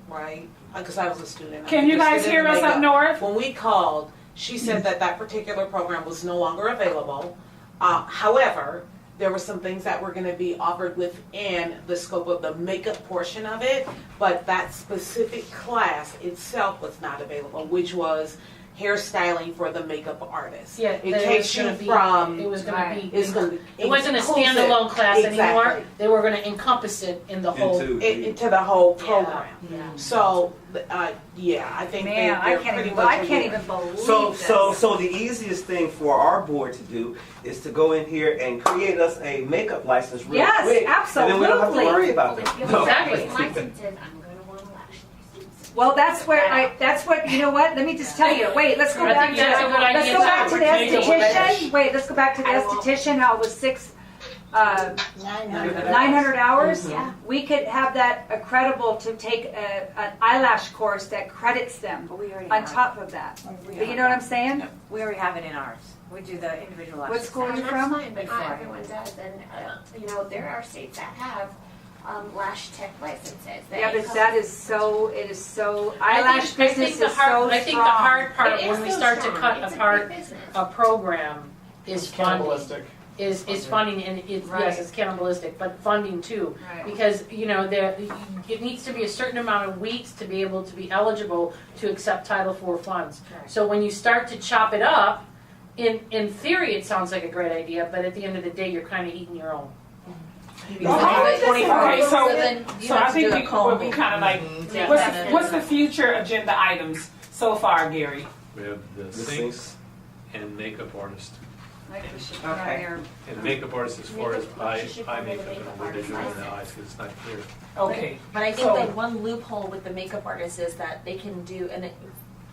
S20: right, because I was a student.
S1: Can you guys hear us up north?
S20: When we called, she said that that particular program was no longer available. However, there were some things that were going to be offered within the scope of the makeup portion of it, but that specific class itself was not available, which was hairstyling for the makeup artist.
S10: Yeah,
S20: it
S10: that
S20: takes you
S10: was gonna be-
S20: from.
S10: it was going to be.
S20: It's going to be.
S10: It wasn't a
S20: inclusive.
S10: standalone class anymore.
S20: Exactly.
S10: They were going to encompass it in the whole.
S20: Into the whole program.
S10: Yeah.
S20: So, yeah, I think
S6: Man, I
S20: they're
S6: can't
S20: pretty
S6: even,
S20: much
S6: I can't
S20: aware.
S6: even believe
S16: So,
S6: this.
S16: so the easiest thing for our board to do is to go in here and create us a makeup license real
S6: Yes,
S16: quick. And then we don't have to
S6: absolutely.
S16: worry about
S2: If
S16: that.
S2: you
S16: No.
S2: have licenses, I'm going to want to lash license.
S6: Well, that's what, you know what, let me just tell you, wait, let's go
S10: I
S6: back
S10: think
S6: to,
S10: that's a good
S6: let's
S10: idea,
S6: go back to the
S10: too.
S6: esthetician, wait, let's go back to the
S2: I won't.
S6: esthetician, how it was 900 hours.
S2: Yeah.
S6: We could have that credible to take an eyelash course that credits them
S18: But we already
S6: on
S18: have
S6: top of that. But you know what I'm saying?
S18: We already have it in ours. We do the individual
S6: What school are you
S2: That's
S6: from?
S2: fine, but not everyone does. And, there are states that have lash tech licenses.
S6: Yeah, but that is so, it is so,
S10: I
S6: eyelash
S10: think
S6: business
S10: the
S6: is so
S10: hard, I think the hard part
S2: It is
S10: when we
S2: so
S10: start to
S2: strong.
S10: cut
S2: It's a
S10: apart
S2: big business.
S10: a program is
S17: it's
S10: funding.
S17: cannibalistic.
S10: Is funding and it's
S6: Right.
S10: yes, it's cannibalistic, but funding too.
S6: Right.
S10: Because it needs to be a certain amount of weeks to be able to be eligible to accept Title IV funds.
S18: Right.
S10: So when you start to chop it up, in theory it sounds like a great idea, but at the end of the day you're kind of eating your own.
S1: Well, how is this- okay,
S15: So then you
S1: so I
S15: have to
S1: think
S15: do a
S1: we
S15: combo.
S1: kind of like,
S10: Yeah.
S1: what's the future agenda items so far, Gary?
S5: We have the
S16: The
S5: sinks
S16: sinks.
S5: and makeup artist.
S6: Like we should put on
S12: Okay.
S6: here.
S5: And makeup artist as far as eye
S2: She should
S5: makeup
S2: probably
S5: and
S2: make
S5: what they're
S2: artist
S5: doing in the
S2: license.
S5: eyes, 'cause it's not clear.
S1: Okay.
S11: But I think
S1: So-
S11: that one loophole with the makeup artist is that they can do, and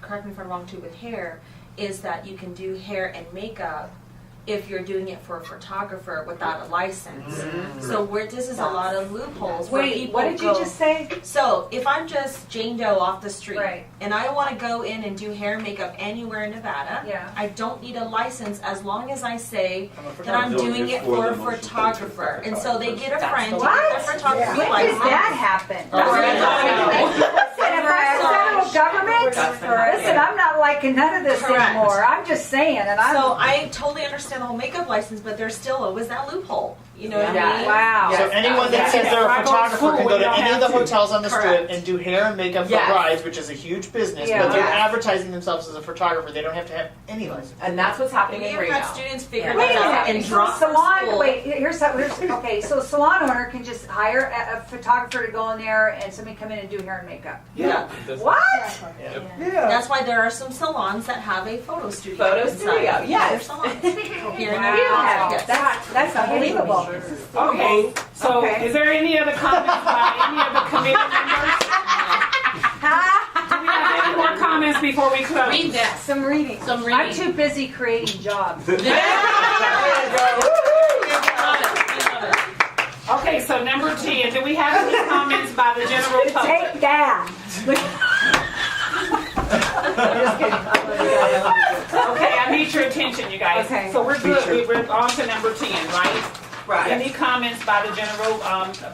S11: correct me if I'm wrong too with hair, is that you can do hair and makeup if you're doing it for a photographer without a license. So this is a lot of loopholes where
S6: Wait,
S11: people
S6: what did you
S11: go-
S6: just say?
S11: So if I'm just Jane Doe off the street
S6: Right.
S11: and I want to go in and do hair and makeup anywhere in Nevada,
S6: Yeah.
S11: I don't need a license as long as I say
S17: I'm a
S11: that I'm
S16: photographer.
S11: doing it
S16: For
S11: for
S16: the
S11: a
S16: motion
S11: photographer. And so they get a friend to
S6: What?
S11: get their photography
S6: When
S11: license.
S6: did that happen?
S11: Listen,
S6: Listen, if I'm the federal government, listen, I'm not liking none of this
S11: Correct.
S6: anymore. I'm just saying, and I'm.
S11: So I totally understand the whole makeup license, but there's still always that loophole. You know what I mean?
S6: Wow.
S17: So anyone that says they're a photographer can go to any of the hotels on the strip
S11: Correct.
S17: and do hair and makeup for
S12: Yes.
S17: brides, which is a huge business,
S6: Yeah.
S17: but they're
S12: Yes.
S17: advertising themselves as a photographer. They don't have to have any license.
S12: And that's what's happening
S11: We
S12: in
S11: have
S12: Reno.
S11: had students figure
S6: Wait
S11: that
S6: a
S11: out and
S6: minute, so
S11: drop for
S6: salon,
S11: school.
S6: wait, here's okay, so a salon owner can just hire a photographer to go in there and somebody come in and do hair and makeup.
S12: Yeah.
S5: That's-
S6: What?
S16: Yeah.
S11: That's why there are some salons that have a photo studio.
S12: Photo
S11: inside
S12: studio,
S11: their
S12: yes.
S11: salons. Here in
S6: Wow,
S11: Nevada.
S6: that's unbelievable.
S1: Okay, so
S6: Okay.
S1: is there any other comments by any of the committee members? Do we have any more comments before we close?
S10: Read that.
S6: Some reading.
S10: Some
S6: I'm
S10: reading.
S6: too busy creating jobs.
S10: Got it.
S1: so number 10, do we have any comments by the general public?
S18: Take that.
S1: Okay, I need your attention, you guys.
S18: Okay.
S1: So we're good, we're on to number 10, right?
S12: Right.
S1: Any comments by the general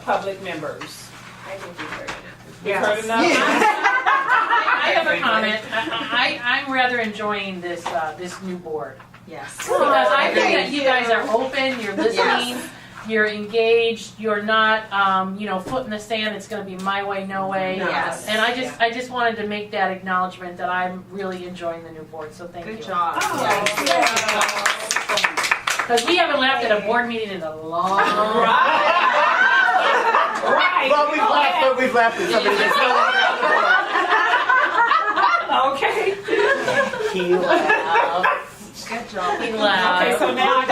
S1: public members?
S2: I think we've heard enough.
S1: You've heard enough?
S10: I have a comment. I'm rather enjoying this new board.
S11: Yes.
S10: Because I think that you guys are open, you're listening, you're engaged, you're not, foot in the sand, it's gonna be my way, no way.
S11: Yes.
S10: And I just wanted to make that acknowledgement that I'm really enjoying the new board, so thank you.
S11: Good job.
S10: Because we haven't laughed at a board meeting in a long time.
S1: Right.
S17: Well, we've laughed at somebody that's no longer on the board.
S1: Okay.
S10: He laughed.
S11: Good job.
S10: He laughed.
S1: Okay, so now I